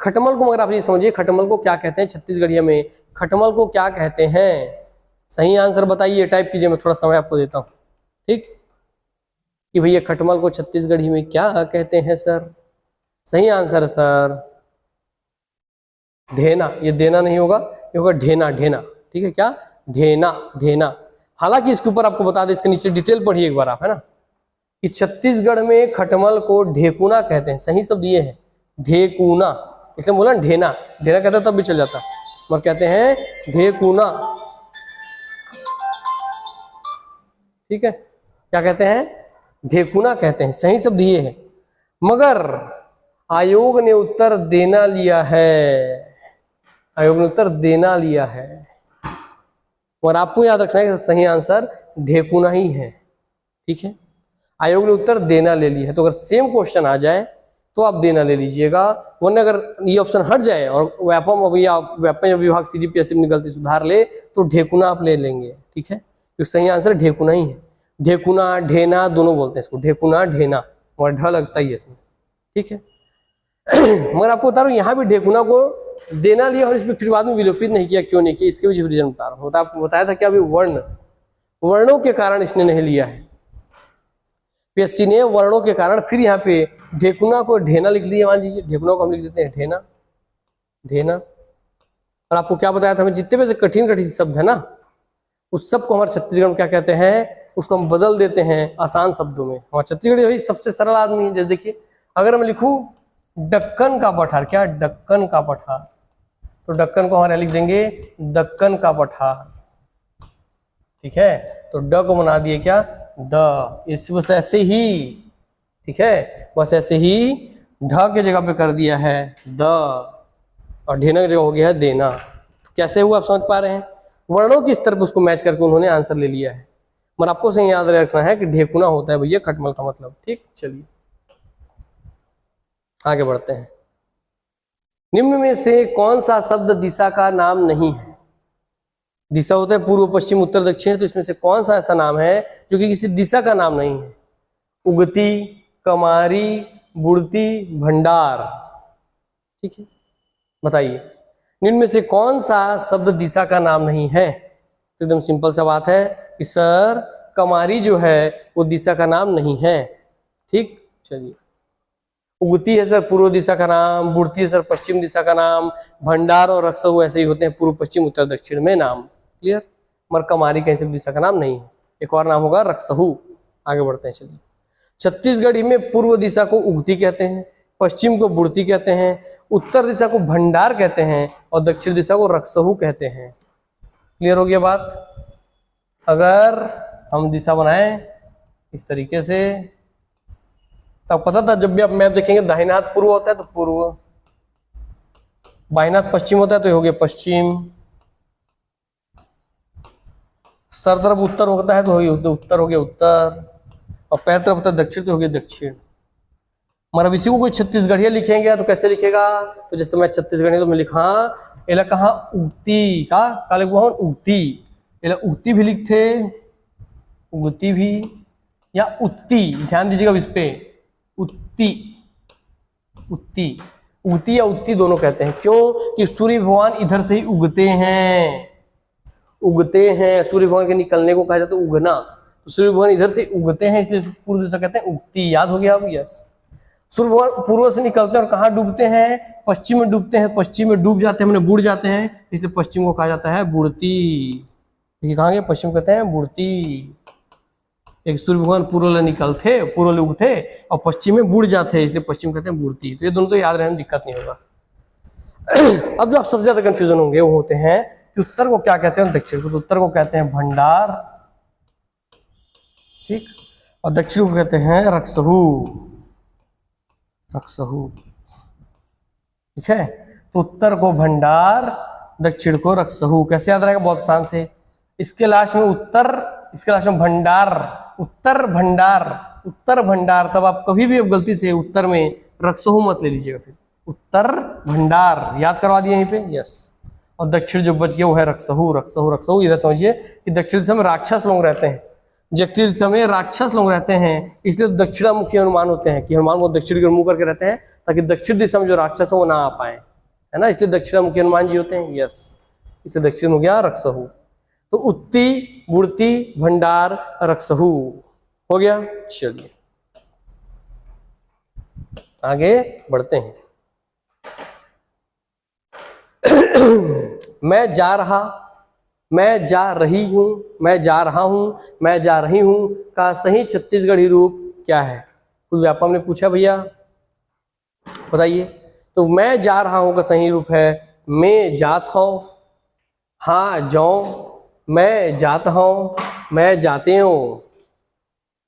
खटमल को मगर आप ये समझिए, खटमल को क्या कहते हैं छत्तीसगढ़िया में, खटमल को क्या कहते हैं? सही आंसर बताइए, टाइप कीजिए, मैं थोड़ा समय आपको देता हूँ, ठीक, कि भैया खटमल को छत्तीसगढ़ी में क्या कहते हैं सर? सही आंसर सर ढेना। ये देना नहीं होगा, ये होगा ढेना। ढेना, ठीक है, क्या? ढेना ढेना। हालांकि इसके ऊपर आपको बता दें, इसके नीचे डिटेल पढ़िए एक बार आप, है ना, कि छत्तीसगढ़ में खटमल को ढेकुना कहते हैं। सही शब्द ये है ढेकुना, इसलिए बोला ढेना। ढेना कहता तब भी चल जाता, मगर कहते हैं ढेकुना, ठीक है। क्या कहते हैं? ढेकुना कहते हैं, सही शब्द ये है। मगर आयोग ने उत्तर देना लिया है, आयोग ने उत्तर देना लिया है, और आपको याद रखना है कि सही आंसर ढेकुना ही है, ठीक है। आयोग ने उत्तर देना ले लिया है, तो अगर सेम क्वेश्चन आ जाए तो आप देना ले लीजिएगा, वरना अगर ये ऑप्शन हट जाए और व्यापम या व्यापम विभाग सीडीपीएससी में गलती सुधार ले तो ढेकुना आप ले लेंगे, ठीक है। तो सही आंसर ढेकुना ही है। ढेकुना ढेना दोनों बोलते हैं इसको, ढेकुना ढेना, और ढ लगता ही है इसमें, ठीक है। मगर आपको बता रहा हूँ यहाँ भी ढेकुना को देना लिया और इसमें फिर बाद में विलोपित नहीं किया। क्यों नहीं किया, इसके भी रीजन बता रहा हूँ। आपको बताया था कि अभी वर्णों के कारण इसने नहीं लिया है, पीएससी ने वर्णों के कारण फिर यहाँ पे ढेकुना को ढेना लिख दिया। मान लीजिए ढेकुना को हम लिख देते हैं ढेना ढेना। और आपको क्या बताया था, हमें जितने भी कठिन कठिन शब्द है ना, उस सब को हमारे छत्तीसगढ़ में क्या कहते हैं, उसको हम बदल देते हैं आसान शब्दों में। हमारे छत्तीसगढ़ वही सबसे सरल आदमी है। जैसे देखिए, अगर मैं लिखूं दक्कन का पठार, क्या दक्कन का पठार, तो दक्कन को हमारे लिख देंगे दक्कन का पठार, ठीक है। तो ड को बना दिए क्या, द। इस बस ऐसे ही, ठीक है, बस ऐसे ही ढ के जगह पे कर दिया है द, और ढेना की जगह हो गया है देना। कैसे हुआ आप समझ पा रहे हैं? वर्णों की स्तर पर उसको मैच करके उन्होंने आंसर ले लिया है। मगर आपको सही याद रखना है कि ढेकुना होता है भैया खटमल का मतलब, ठीक। चलिए आगे बढ़ते हैं। निम्न में से कौन सा शब्द दिशा का नाम नहीं है? दिशा होता है पूर्व पश्चिम उत्तर दक्षिण, तो इसमें से कौन सा ऐसा नाम है जो कि किसी दिशा का नाम नहीं है? उगती, कमारी, बुड़ती, भंडार, ठीक है, बताइए निम्न में से कौन सा शब्द दिशा का नाम नहीं है? तो एकदम सिंपल सा बात है कि सर कमारी जो है वो दिशा का नाम नहीं है, ठीक। चलिए, उगती है सर पूर्व दिशा का नाम, बुड़ती है सर पश्चिम दिशा का नाम, भंडार और रक्षसहु ऐसे ही होते हैं पूर्व पश्चिम उत्तर दक्षिण में नाम, क्लियर। मगर कमारी कहीं से दिशा का नाम नहीं है। एक और नाम होगा रक्षसहु। आगे बढ़ते हैं, चलिए। छत्तीसगढ़ी में पूर्व दिशा को उगती कहते हैं, पश्चिम को बुड़ती कहते हैं, उत्तर दिशा को भंडार कहते हैं, और दक्षिण दिशा को रक्षसहु कहते हैं। क्लियर हो गया बात? अगर हम दिशा बनाएं इस तरीके से, तब पता था जब भी आप मैप देखेंगे दाहिना हाथ पूर्व होता है तो पूर्व, बाहिना हाथ पश्चिम होता है तो हो गया पश्चिम, सर तरफ उत्तर होता है तो उत्तर हो गया उत्तर, और पैर तरफ होता है दक्षिण तो हो गया दक्षिण। मगर अब इसी को कोई छत्तीसगढ़िया लिखेंगे तो कैसे लिखेगा, तो जैसे मैं छत्तीसगढ़ी तो मैं लिखा एला कहा उगती का लिखवा उगती, एला उगती भी लिखते, उगती भी या उत्ती, ध्यान दीजिएगा इस पे, उत्ती, उत्ती, उगती या उत्ती दोनों कहते हैं। क्यों कि सूर्य भगवान इधर से ही उगते हैं, उगते हैं, सूर्य भगवान के निकलने को कहा जाता है उगना, तो सूर्य भगवान इधर से उगते हैं इसलिए पूर्व दिशा कहते हैं उगती। याद हो गया अब, यस। सूर्य भगवान पूर्व से निकलते हैं और कहाँ डूबते हैं, पश्चिम में डूबते हैं, पश्चिम में डूब जाते हैं, मैंने बुड़ जाते हैं, इसलिए पश्चिम को कहा जाता है बुड़ती। ये कहाँ गए, पश्चिम कहते हैं बुड़ती। एक सूर्य भगवान पूर्व ले निकलते, पूर्व ले उगते और पश्चिम में बुड़ जाते हैं, इसलिए पश्चिम कहते हैं बुड़ती। तो ये दोनों तो याद रहने में दिक्कत नहीं होगा। अब जो आप सबसे ज्यादा कंफ्यूजन होंगे वो होते हैं कि उत्तर को क्या कहते हैं, दक्षिण को। तो उत्तर को कहते हैं भंडार, ठीक, और दक्षिण को कहते हैं रक्सहू, रक्सहू, ठीक है। तो उत्तर को भंडार, दक्षिण को रक्सहू। कैसे याद रहेगा, बहुत आसान से, इसके लास्ट में उत्तर, इसके लास्ट में भंडार, उत्तर भंडार, उत्तर भंडार। तब आप कभी भी अब गलती से उत्तर में रक्सहू मत ले लीजिएगा, फिर उत्तर भंडार याद करवा दिए यहीं पे, यस। और दक्षिण जो बच गया वो है रक्सहू, रक्सहू, रक्सहू। इधर समझिए कि दक्षिण दिशा में राक्षस लोग रहते हैं, दक्षिण दिशा में राक्षस लोग रहते हैं, इसलिए दक्षिणामुखी हनुमान होते हैं कि हनुमान वो दक्षिण की ओर मुंह करके रहते हैं ताकि दक्षिण दिशा में जो राक्षस है वो ना आ पाए, है ना, इसलिए दक्षिणामुखी हनुमान जी होते हैं, यस। इससे दक्षिण हो गया रक्सहू। तो उत्ती, बुड़ती, भंडार, रक्सहू हो गया। चलिए आगे बढ़ते हैं। मैं जा रहा, मैं जा रही हूं, मैं जा रहा हूं, मैं जा रही हूं का सही छत्तीसगढ़ी रूप क्या है? कुछ व्यापम ने पूछा भैया बताइए। तो मैं जा रहा हूं का सही रूप है मैं जात हूं, हाँ जाऊं, मैं जाता हूं, मैं जाते हूं।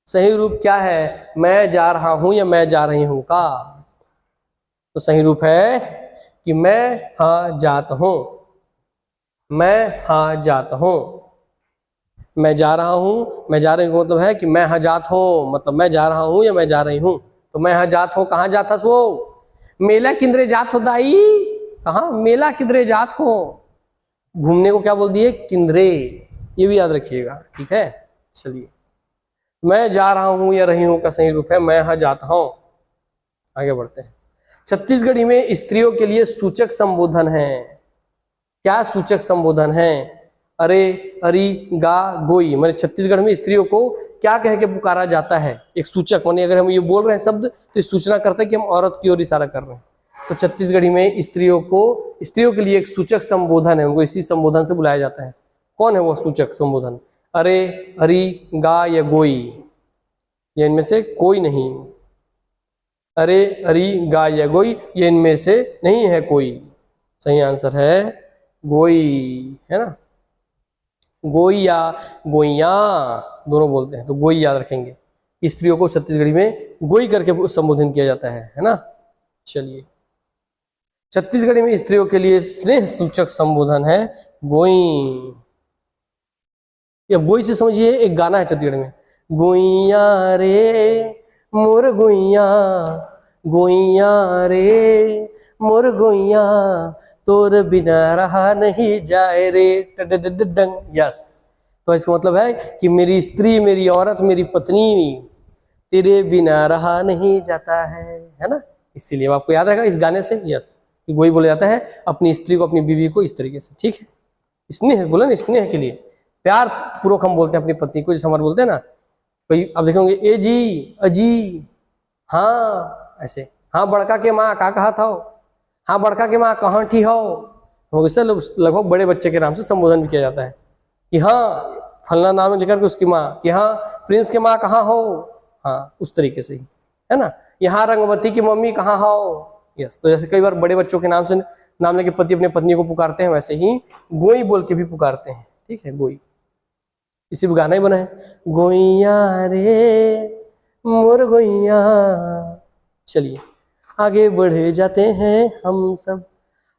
सही रूप क्या है, मैं जा रहा हूं या मैं जा रही हूं का? तो सही रूप है कि मैं हाँ जाता हूं, मैं हाँ जाता हूं। मैं जा रहा हूं, मैं जा रही हूं मतलब है कि मैं हाँ जात हूं, मतलब मैं जा रहा हूं या मैं जा रही हूं। तो मैं हाँ जात हूं, कहाँ जाता सो? मेला किंद्रे जात हो दाई, कहाँ मेला किंद्रे जात हो। घूमने को क्या बोल दिए, किंद्रे, ये भी याद रखिएगा, ठीक है। चलिए मैं जा रहा हूं या रही हूं का सही रूप है मैं हाँ जाता हूं। आगे बढ़ते हैं। छत्तीसगढ़ी में स्त्रियों के लिए सूचक संबोधन है। क्या सूचक संबोधन है? अरे, अरी, गा, गोई। मैंने छत्तीसगढ़ में स्त्रियों को क्या कह के पुकारा जाता है? एक सूचक, माने अगर हम ये बोल रहे हैं शब्द तो ये सूचना करता है कि हम औरत की ओर इशारा कर रहे हैं। तो छत्तीसगढ़ी में स्त्रियों को, स्त्रियों के लिए एक सूचक संबोधन है, उनको इसी संबोधन से बुलाया जाता है। कौन है वो सूचक संबोधन? अरे, अरी, गा या गोई, ये इनमें से कोई नहीं। अरे, अरी, गा या गोई, ये इनमें से नहीं है कोई। सही आंसर है गोई, है ना। गोई या गोइया दोनों बोलते हैं, तो गोई याद रखेंगे। स्त्रियों को छत्तीसगढ़ी में गोई करके संबोधन किया जाता है ना। चलिए छत्तीसगढ़ी में स्त्रियों के लिए स्नेह सूचक संबोधन है गोई। या गोई से समझिए एक गाना है छत्तीसगढ़ में, गोइया रे मोर गोइया, गोइया रे मोर गोइया, तोर बिना रहा नहीं जाए रे टडडडडंग। यस, तो इसका मतलब है कि मेरी स्त्री, मेरी औरत, मेरी पत्नी तेरे बिना रहा नहीं जाता है ना। इसीलिए आपको याद रहेगा इस गाने से, यस, कि गोई बोला जाता है अपनी स्त्री को, अपनी बीवी को इस तरीके से, ठीक है। स्नेह बोला ना, स्नेह के लिए प्यार पूर्वक हम बोलते हैं अपनी पत्नी को, जैसे हमारे बोलते हैं ना कोई, अब देखेंगे ए जी, अजी, हाँ ऐसे, हाँ बड़का के माँ का कहा था, हाँ बड़का के माँ कहाँ ठी हो। वैसे लगभग बड़े बच्चे के नाम से संबोधन भी किया जाता है कि हाँ फलना नाम लेकर के उसकी माँ, कि हाँ प्रिंस के माँ कहाँ हो, हाँ उस तरीके से ही, है ना। यहाँ रंगवती की मम्मी कहाँ हो, यस। तो जैसे कई बार बड़े बच्चों के नाम से नाम लेके पति अपने पत्नी को पुकारते हैं, वैसे ही गोई बोल के भी पुकारते हैं, ठीक है, गोई। इसी में गाना ही बना है, गोइया रे मोर गोइया। चलिए आगे बढ़े जाते हैं हम सब।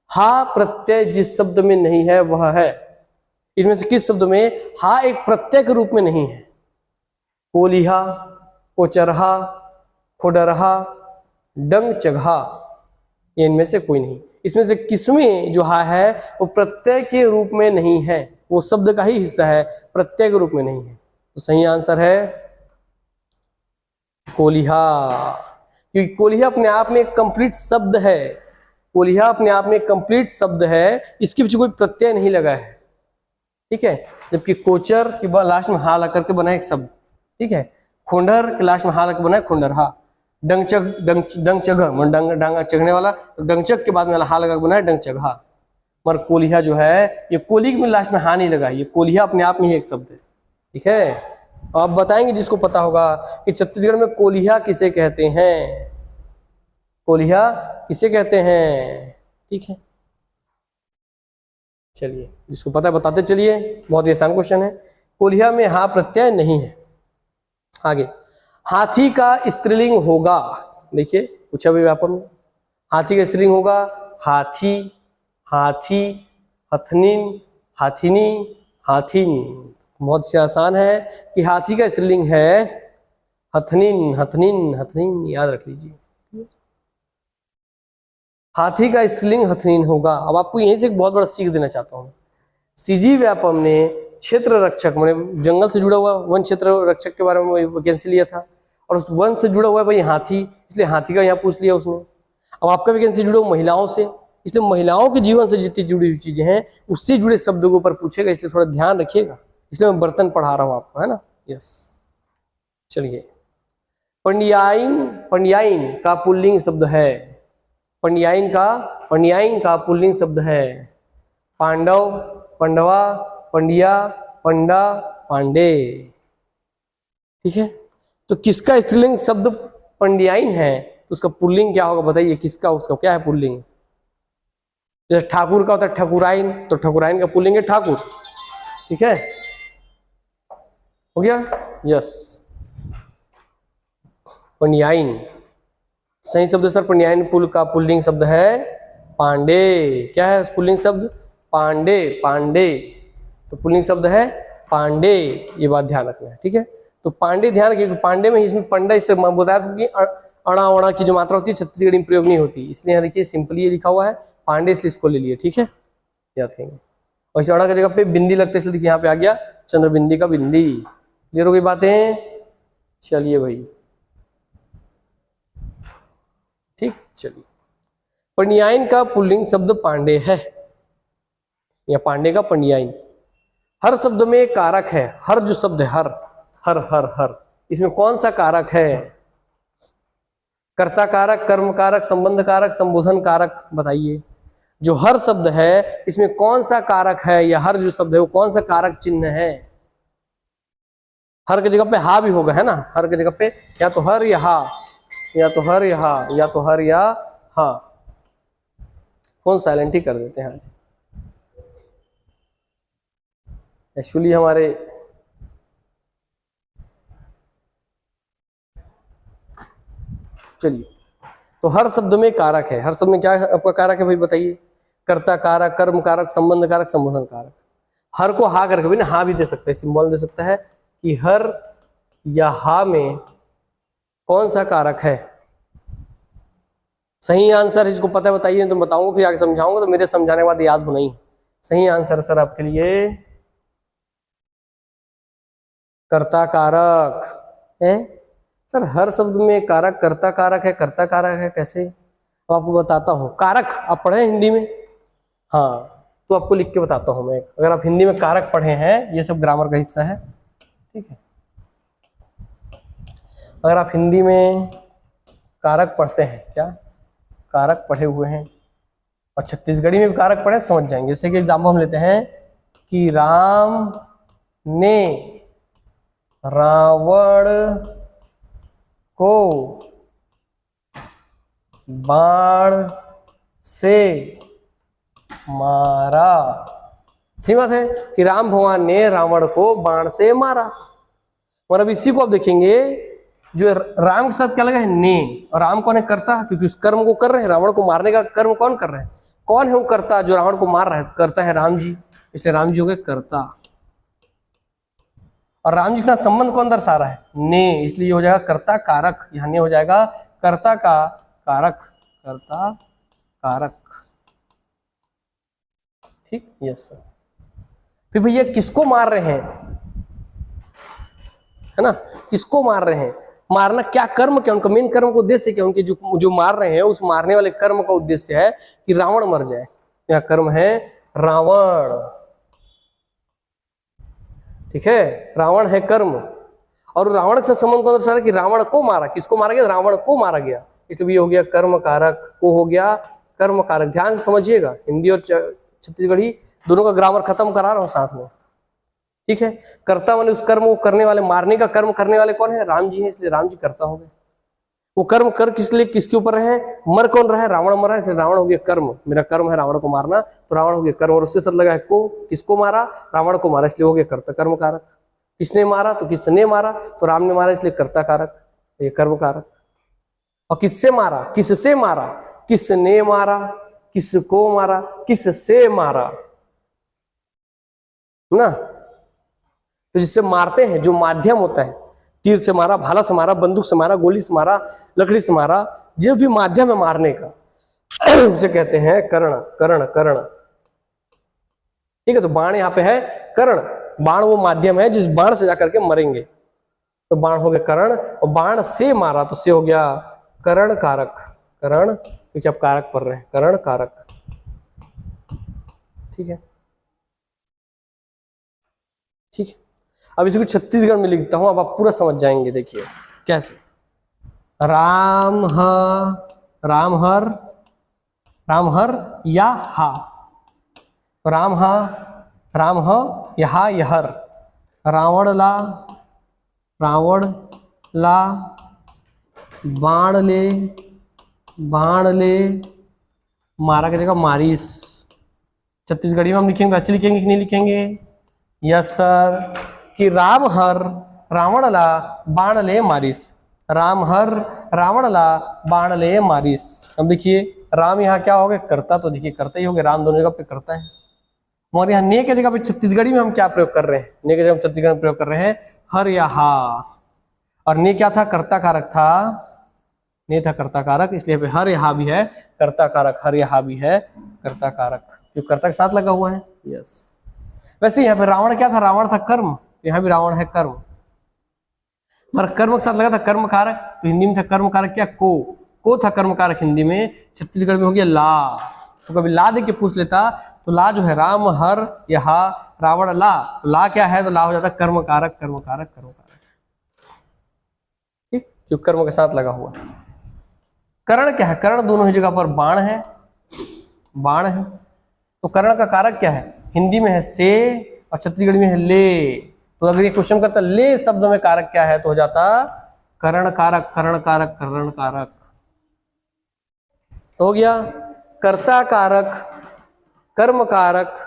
हा प्रत्यय जिस शब्द में नहीं है वह है, इनमें से किस शब्द में हा एक प्रत्यय के रूप में नहीं है? कोलिहा, कोचरहा, खोडरहा, डंग चघा, ये इनमें से कोई नहीं। इसमें से किसमें जो हा है वो प्रत्यय के रूप में नहीं है, वो शब्द का ही हिस्सा है, प्रत्यय के रूप में नहीं है। तो सही आंसर है कोलिहा, क्योंकि कोलिहा अपने आप में एक कंप्लीट शब्द है। कोलिहा अपने आप में एक कंप्लीट शब्द है, इसके पीछे कोई प्रत्यय नहीं लगा है, ठीक है। जबकि कोचर के लास्ट में हा लगा करके बना एक शब्द, ठीक है। खोंडर के लास्ट में हा लगा बना है खोंडर हा। डंगचग डंगचग डांगा चगने वाला, तो डंगचग के बाद में हा लगा बना है डंगचगहा। मगर कोलिहा जो है ये कोली में लास्ट में हा नहीं लगा, ये कोलिहा अपने आप में ही एक शब्द है, ठीक है। आप बताएंगे जिसको पता होगा कि छत्तीसगढ़ में कोलिहा किसे कहते हैं, कोलिहा किसे कहते हैं, ठीक है। चलिए जिसको पता है बताते चलिए, बहुत ही आसान क्वेश्चन है। कोलिहा में हा प्रत्यय नहीं है। आगे, हाथी का स्त्रीलिंग होगा, देखिए पूछा भी व्यापक में, हाथी का स्त्रीलिंग होगा हाथी, हाथी, हथनीन, हाथिनी, हाथिन। बहुत से आसान है कि हाथी का स्त्रीलिंग है हथनीन, हथनीन, हथनीन, याद रख लीजिए। हाथी का स्त्रीलिंग हथनीन होगा। अब आपको यहीं से एक बहुत बड़ा सीख देना चाहता हूँ। सीजी व्यापम ने क्षेत्र रक्षक मैंने जंगल से जुड़ा हुआ वन क्षेत्र रक्षक के बारे में वैकेंसी लिया था, और उस वन से जुड़ा हुआ है भाई हाथी, इसलिए हाथी का यहाँ पूछ लिया उसने। अब आपका वैकेंसी जुड़ा महिलाओं से, इसलिए महिलाओं के जीवन से जितनी जुड़ी हुई चीजें हैं उससे जुड़े शब्दों के ऊपर पूछेगा, इसलिए थोड़ा ध्यान रखिएगा। इसलिए मैं बर्तन पढ़ा रहा हूँ आपको, है ना। यस, चलिए। पंडियाइन, पंडियाइन का पुल्लिंग शब्द है, पंडियाइन का पुल्लिंग शब्द है पांडव, पंडवा, पंडिया, पंडा, पांडे, ठीक है। तो किसका स्त्रीलिंग शब्द पंडियाइन है तो उसका पुल्लिंग क्या होगा बताइए, किसका, उसका क्या है पुल्लिंग। जैसे ठाकुर का होता है ठकुराइन, तो ठकुराइन का पुल्लिंग है ठाकुर, ठीक है, हो गया। यस, पंडियाइन सही शब्द सर। पंडियाइन पुल का पुल्लिंग शब्द है पांडे। क्या है पुल्लिंग शब्द, पांडे, पांडे, तो पुल्लिंग शब्द है पांडे, ये बात ध्यान रखना है, ठीक है। तो पांडे ध्यान रखिए, पांडे में इसमें पंडा इस्तेमाल बताया था कि अड़ा वड़ा की जो मात्रा होती है छत्तीसगढ़ी में प्रयोग नहीं होती, इसलिए यहाँ देखिए सिंपली ये लिखा हुआ है पांडे, इसलिए इसको ले लिए, ठीक है, याद रखेंगे। और इस अड़ा की जगह पे बिंदी लगते इसलिए देखिए यहाँ पे आ गया चंद्रबिंदी का बिंदी। क्लियर हो गई बातें, चलिए भाई, ठीक। चलिए, पंडियाइन का पुल्लिंग शब्द पांडे है, या पांडे का पंडियाइन। हर शब्द में कारक है, हर जो शब्द है हर, हर हर हर, इसमें कौन सा कारक है, कर्ता कारक, कर्म कारक, संबंध कारक, संबोधन कारक, बताइए। जो हर शब्द है इसमें कौन सा कारक है, या हर जो शब्द है वो कौन सा कारक चिन्ह है। हर की जगह पे हा भी होगा, है ना, हर की जगह पे या तो हर या हा, या तो हर या हा, या तो हर या हा। फोन साइलेंट ही कर देते हैं आज, एक्चुअली हमारे चलिए। तो हर शब्द में कारक है, हर शब्द में क्या आपका कारक है भाई बताइए, कर्ता कारक, कर्म कारक, संबंध कारक, संबोधन कारक। हर को हा करके भी ना हा भी दे सकते हैं, सिंबल दे सकता है कि हर या हा में कौन सा कारक है। सही आंसर इसको पता है बताइए, तो बताऊंगा फिर आगे समझाऊंगा, तो मेरे समझाने के बाद याद होना ही। सही आंसर सर आपके लिए कर्ता कारक है सर। हर शब्द में कारक, कर्ता कारक है, कर्ता कारक है, कैसे तो आपको बताता हूँ। कारक आप पढ़े हिंदी में, हाँ, तो आपको लिख के बताता हूँ मैं। अगर आप हिंदी में कारक पढ़े हैं, ये सब ग्रामर का हिस्सा है, ठीक है। अगर आप हिंदी में कारक पढ़ते हैं, क्या कारक पढ़े हुए हैं, और छत्तीसगढ़ी में भी कारक पढ़े, समझ जाएंगे। जैसे कि एग्जाम्पल हम लेते हैं कि राम ने रावण को बाण से मारा। सही बात है कि राम भगवान ने रावण को बाण से मारा। और अब इसी को आप देखेंगे, जो राम के साथ क्या लगा है ने, और राम कौन है, करता, क्योंकि उस कर्म को कर रहे हैं, रावण को मारने का कर्म कौन कर रहे हैं, कौन है वो करता जो रावण को मार रहा है, करता है राम जी, इसलिए राम जी हो गए करता। और राम जी के साथ संबंध कौन दर्शा रहा है, ने, इसलिए हो जाएगा कर्ता कारक, यहाँ ने हो जाएगा कर्ता का कारक, कर्ता कारक, ठीक, यस सर। फिर भैया किसको मार रहे हैं, है ना, किसको मार रहे हैं, मारना क्या कर्म, क्या उनका मेन कर्म का उद्देश्य क्या, उनके जो मार रहे हैं उस मारने वाले कर्म का उद्देश्य है कि रावण मर जाए। यह कर्म है रावण, ठीक है, रावण है कर्म। और रावण के साथ संबंध कौन सा है कि रावण को मारा, किसको मारा गया, रावण को मारा गया, इसलिए हो गया कर्म कारक, को हो गया कर्म कारक। ध्यान से समझिएगा, हिंदी और छत्तीसगढ़ी दोनों का ग्रामर खत्म करा रहा हूं साथ में, ठीक है। कर्ता माने उस कर्म को करने वाले, मारने का कर्म करने वाले कौन है, राम जी है, इसलिए राम जी कर्ता हो गए। वो कर्म कर किस लिए, किसके ऊपर रहे, मर कौन रहा है, रावण मरा है, इसलिए रावण हो गया कर्म, मेरा कर्म है रावण को मारना, तो रावण हो गया कर्म। और उससे साथ लगा है को, किसको मारा, रावण को मारा, इसलिए हो गया कर्ता कर्म कारक। किसने मारा, तो किसने मारा, तो राम ने मारा, इसलिए कर्ता कारक, ये कर्म कारक। और किससे मारा, किससे मारा, किसने मारा, किसको मारा, किससे मारा ना, तो जिससे मारते हैं, जो माध्यम होता है, तीर से मारा, भाला से मारा, बंदूक से मारा, गोली से मारा, लकड़ी से मारा, जो भी माध्यम है मारने का उसे कहते हैं कर्ण, कर्ण, कर्ण, ठीक है। तो बाण यहाँ पे है कर्ण, बाण वो माध्यम है जिस बाण से जाकर के मरेंगे, तो बाण हो गया कर्ण। और बाण से मारा तो से हो गया कर्ण कारक, कर्ण क्योंकि आप कारक पढ़ रहे हैं, कर्ण कारक, ठीक है, ठीक है। अब इसको छत्तीसगढ़ में लिखता हूं, अब आप पूरा समझ जाएंगे, देखिए कैसे। राम ह, राम हर, राम हर या हा, तो राम हा, राम ह यहा यहर, रावण ला, रावण ला, बाण ले, बाण ले, मारा की जगह मारिस। छत्तीसगढ़ी में हम लिखेंगे, ऐसे लिखेंगे कि नहीं लिखेंगे, यस सर, कि राम हर रावण ला बाण ले मारिस, राम हर रावण ला बाण ले मारिस। अब देखिए राम यहाँ क्या हो गए, कर्ता, तो देखिए कर्ता ही हो गए, राम दोनों जगह पे करता है। मगर यहाँ ने के जगह पे छत्तीसगढ़ी में हम क्या प्रयोग कर रहे हैं, ने के जगह छत्तीसगढ़ में प्रयोग कर रहे हैं हर या हा, और ने क्या था, कर्ता कारक था, ने था कर्ता कारक, इसलिए पे हर यहाँ भी है कर्ता कारक, हर यहाँ भी है कर्ता कारक, जो कर्ता के साथ लगा हुआ है, यस। वैसे यहाँ पे रावण क्या था, रावण था कर्म, यहाँ भी रावण है कर्म, मगर कर्म के साथ लगा था कर्म कारक, तो हिंदी में था कर्म कारक क्या, को था कर्म कारक हिंदी में, छत्तीसगढ़ में हो गया ला। तो कभी ला दे के पूछ लेता, तो ला जो है राम हर यहा रावण ला, तो ला क्या है, तो ला हो जाता कर्म कारक, कर्म कारक, कर्म कारक, ठीक, जो कर्म के साथ लगा हुआ। कर्ण क्या है, कर्ण दोनों ही जगह पर बाण है, बाण है, तो कर्ण का कारक क्या है, हिंदी में है से और छत्तीसगढ़ी में है ले। तो अगर ये क्वेश्चन करता ले शब्द में कारक क्या है, तो हो जाता कर्ण कारक, कर्ण कारक, कर्ण कारक, तो हो गया कर्ता कारक, कर्म कारक,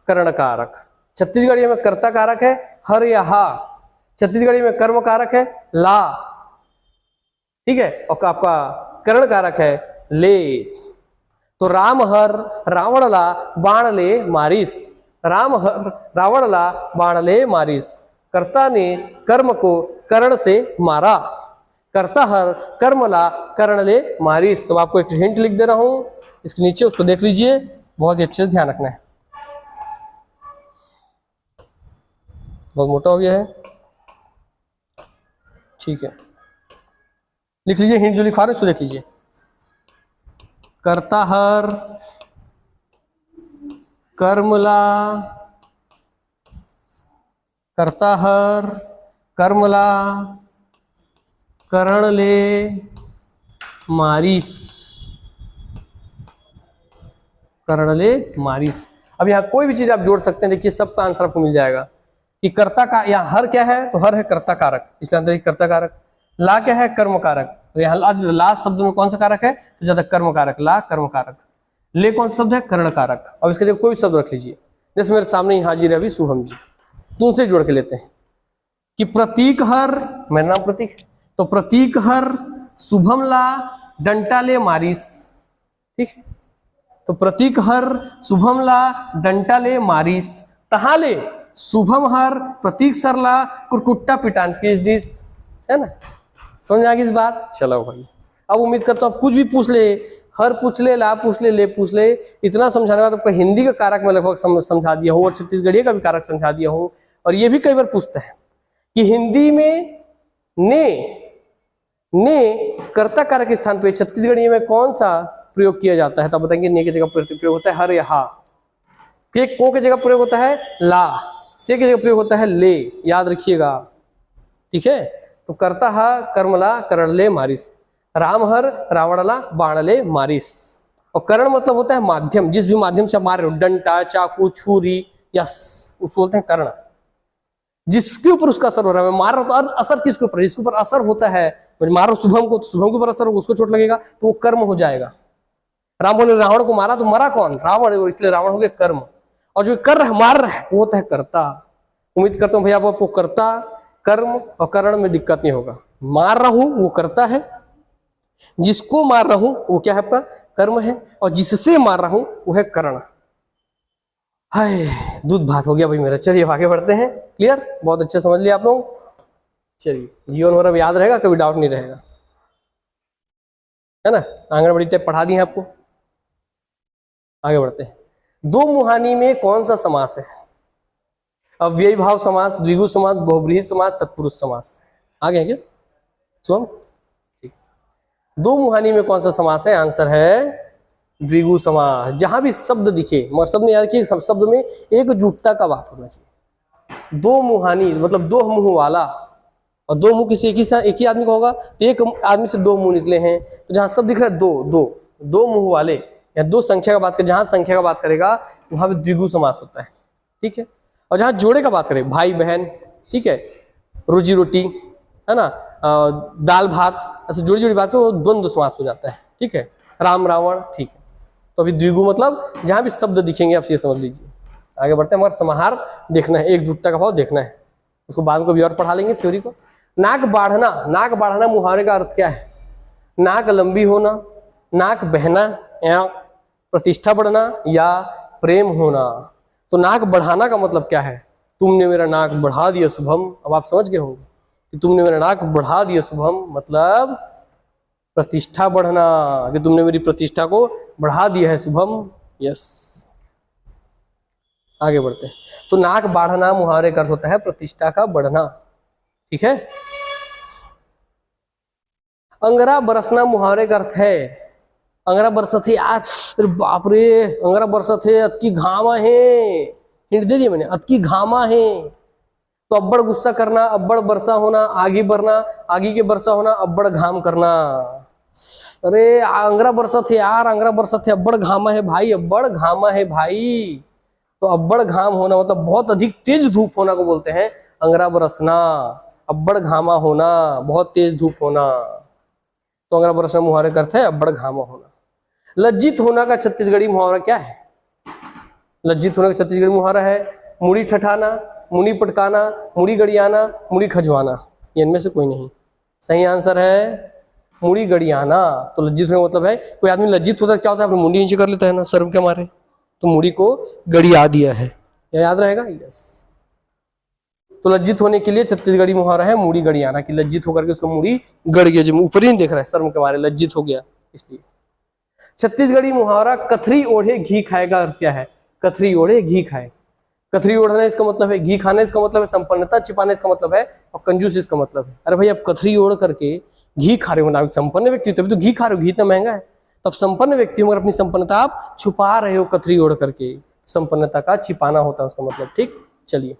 कर्ण कारक। छत्तीसगढ़ी में कर्ता कारक है हर या हा, छत्तीसगढ़ी में कर्म कारक है ला, ठीक है, और आपका कर्ण कारक है ले। तो राम हर रावण ला बाण ले मारिस, राम हर रावण ला बाण ले मारिस, कर्ता ने कर्म को कर्ण से मारा, कर्ता हर कर्म ला कर्ण ले मारिस। तो आपको एक हिंट लिख दे रहा हूं इसके नीचे, उसको देख लीजिए, बहुत ही अच्छे से ध्यान रखना है, बहुत मोटा हो गया है, ठीक है, लिख लीजिए, हिंट जो लिखा रहे उसको देख लीजिए। कर्ता हर कर्मला, कर्ता हर कर्मला कर्ण ले मारिस, कर्ण ले मारिस। अब यहाँ कोई भी चीज आप जोड़ सकते हैं, देखिए सबका आंसर आपको मिल जाएगा कि कर्ता का, यहाँ हर क्या है, तो हर है कर्ता कारक, इसलिए अंदर कर्ता कारक। ला क्या है, कर्म कारक, तो यहाँ ला शब्द में कौन सा कारक है, तो ज्यादा कर्म कारक, ला कर्म कारक। ले कौन सा शब्द है, कर्ण कारक। अब इसके जगह कोई शब्द रख लीजिए, जैसे मेरे सामने ही हाजिर है अभी शुभम जी, तो उनसे जोड़ के लेते हैं कि प्रतीक हर, मेरा नाम प्रतीक, तो प्रतीक हर शुभम ला डंटा ले मारिस, ठीक है, तो प्रतीक हर शुभम ला डंटा ले मारिस, तहा ले शुभम हर प्रतीक सर ला कुरकुट्टा पिटान पीस दिस, है ना, समझ आ गई इस बात। चलो भाई अब उम्मीद करता हूँ आप कुछ भी पूछ ले, हर पूछ ले, ला पूछ ले, ले पूछ ले, इतना समझाने का तो हिंदी का कारक मैं लगभग समझा दिया हूँ और छत्तीसगढ़ी का भी कारक समझा दिया हूँ। और ये भी कई बार पूछता है कि हिंदी में ने कर्ता कारक के स्थान पे छत्तीसगढ़ी में कौन सा प्रयोग किया जाता है, तब बताएंगे ने की जगह प्रयोग होता है हर या हा, के को की जगह प्रयोग होता है ला, से की जगह प्रयोग होता है ले, याद रखिएगा, ठीक है। तो कर्ता हा कर्मला करणले मारिस, राम हर रावणला बाणले मारिस। और करण मतलब होता है माध्यम, जिस भी माध्यम से मार रहे हो, डंडा, चाकू, छुरी, यस, उसको बोलते हैं कर्ण। जिसके ऊपर उसका असर हो रहा है, मैं मार रहा हूं तो असर किसके ऊपर, जिसके ऊपर असर होता है, मैं मार रहा हूं शुभम को, तो शुभम के ऊपर असर होगा, उसको चोट लगेगा तो वो कर्म हो जाएगा। राम बोले रावण को मारा तो मरा कौन, रावण, इसलिए रावण हो गया कर्म। और जो कर रहा है, मार रहा है, वो होता है कर्ता। उम्मीद करता हूँ भैया आपको कर्ता, कर्म और करण में दिक्कत नहीं होगा। मार रहा हूं वो कर्ता है, जिसको मार रहा हूं वो क्या है आपका कर्म है, और जिससे मार रहा हूं वो है करण। हाय, दूध भात हो गया भाई मेरा। चलिए आगे बढ़ते हैं। क्लियर, बहुत अच्छे समझ लिया आप लोग। चलिए, जीवन भर अब याद रहेगा, कभी डाउट नहीं रहेगा, है ना। आंगनबाड़ी टाइप पढ़ा दी है आपको। आगे बढ़ते हैं। दो मुहानी में कौन सा समास है? अव्ययी भाव समास, द्विगु समास, बहुब्रीहि समास, तत्पुरुष समास। आगे है क्या सुन? ठीक। दो मुहानी में कौन सा समास है? आंसर है द्विगु समास। जहां भी शब्द दिखे, मगर शब्द में याद रखिए, शब्द में एकजुटता का बात होना चाहिए। दो मुहानी मतलब दो मुंह वाला, और दो मुंह किसी एक ही आदमी का होगा, तो एक आदमी से दो मुंह निकले हैं, तो जहां शब्द दिख रहा है दो मुंह वाले या दो संख्या का बात करे, जहां संख्या का बात करेगा वहां पे द्विगु समास होता है, ठीक है। और जहां जोड़े का बात करें, भाई बहन, ठीक है, रोजी रोटी, है ना, दाल भात, ऐसे जोड़ी जोड़ी बात करो, द्वंद्व समास हो जाता है, ठीक है। राम रावण, ठीक है। तो अभी द्विगु मतलब जहां भी शब्द दिखेंगे आप ये समझ लीजिए। आगे बढ़ते हैं, मगर समाहार देखना है, एकजुटता का भाव देखना है, उसको बाद में कभी और पढ़ा लेंगे थ्योरी को। नाक बाढ़ना, नाक बाढ़ना मुहावरे का अर्थ क्या है? नाक लंबी होना, नाक बहना, या प्रतिष्ठा बढ़ना, या प्रेम होना। तो नाक बढ़ाना का मतलब क्या है? तुमने मेरा नाक बढ़ा दिया शुभम। अब आप समझ गए होंगे कि तुमने मेरा नाक बढ़ा दिया शुभम मतलब प्रतिष्ठा बढ़ना, कि तुमने मेरी प्रतिष्ठा को बढ़ा दिया है शुभम। यस, आगे बढ़ते हैं। तो नाक बढ़ना मुहावरे का अर्थ होता है प्रतिष्ठा का बढ़ना, ठीक है। अंगरा बरसना मुहावरे का अर्थ है, अंगरा बरसत है यार, अरे बाप रे, अंगरा बरसत है, अतकी घामा है, हिंट दे दिया मैंने, अतकी घामा है। तो अब्बड़ गुस्सा करना, अब्बड़ बरसा होना, आगे बढ़ना, आगे के बरसा होना, अब्बड़ घाम करना। अरे अंगरा बरसत है यार, अंगरा बरसत है, अब्बड़ घामा है भाई, अब्बड़ घामा है भाई। तो अब्बड़ घाम होना मतलब बहुत अधिक तेज धूप होना को बोलते हैं अंगरा बरसना। अब्बड़ घामा होना, बहुत तेज धूप होना। तो अंगरा बरसना मुहावरे का अर्थ है अब्बड़ घामा होना। लज्जित होना का छत्तीसगढ़ी मुहावरा क्या है? लज्जित होने का छत्तीसगढ़ी मुहावरा है मुड़ी ठठाना, मुड़ी पटकाना, मुड़ी गड़ियाना, मुड़ी खजवाना। ये इनमें से कोई नहीं। सही आंसर है मुड़ी गड़ियाना। तो लज्जित होने का मतलब है कोई आदमी लज्जित होता है, क्या होता है, अपनी मुंडी नीचे कर लेता है ना शर्म के मारे, तो मुड़ी को गड़िया दिया है, याद रहेगा। यस, तो लज्जित होने के लिए छत्तीसगढ़ी मुहावरा है मुड़ी गड़ियाना, कि लज्जित होकर के उसको मुड़ी गड़ गया, जब ऊपर ही नहीं देख रहा है शर्म के मारे, लज्जित हो गया इसलिए। छत्तीसगढ़ी मुहावरा कथरी ओढ़े घी खाए का अर्थ क्या है? कथरी ओढ़े घी खाए। कथरी ओढ़ना इसका मतलब है घी खाना, इसका मतलब है संपन्नता छिपाना, इसका मतलब है, और कंजूस इसका मतलब है। अरे भाई आप कथरी ओढ़ करके घी खा रहे हो ना, संपन्न व्यक्ति तभी तो घी खा रहे हो, घी इतना महंगा है, तब संपन्न व्यक्ति मगर अपनी संपन्नता आप छुपा रहे हो कथरी ओढ़ करके, संपन्नता का छिपाना होता है उसका मतलब, ठीक। चलिए,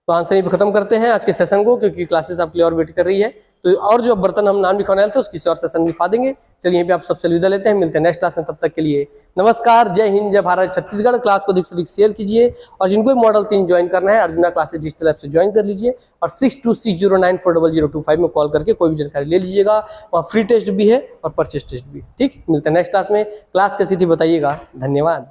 तो आंसर यहीं पे खत्म करते हैं आज के सेशन को, क्योंकि क्लासेस आपके लिए और वेट कर रही है। तो और जो बर्तन हम नाम लिखवाने वाले थे उसकी और सेशन लिखवा देंगे। चलिए यहीं पे आप सबसे अलविदा लेते हैं, मिलते हैं नेक्स्ट क्लास में, तब तक के लिए नमस्कार, जय हिंद, जय भारत, छत्तीसगढ़। क्लास को अधिक से अधिक शेयर कीजिए, और जिनको मॉडल 3 ज्वाइन करना है अर्जुना क्लासेस डिजिटल ऐप से ज्वाइन कर लीजिए, और 6260940025 में कॉल करके कोई भी जानकारी ले लीजिएगा। वहाँ फ्री टेस्ट भी है और परचेस टेस्ट भी, ठीक। मिलते हैं नेक्स्ट क्लास में। क्लास कैसी थी बताइएगा। धन्यवाद।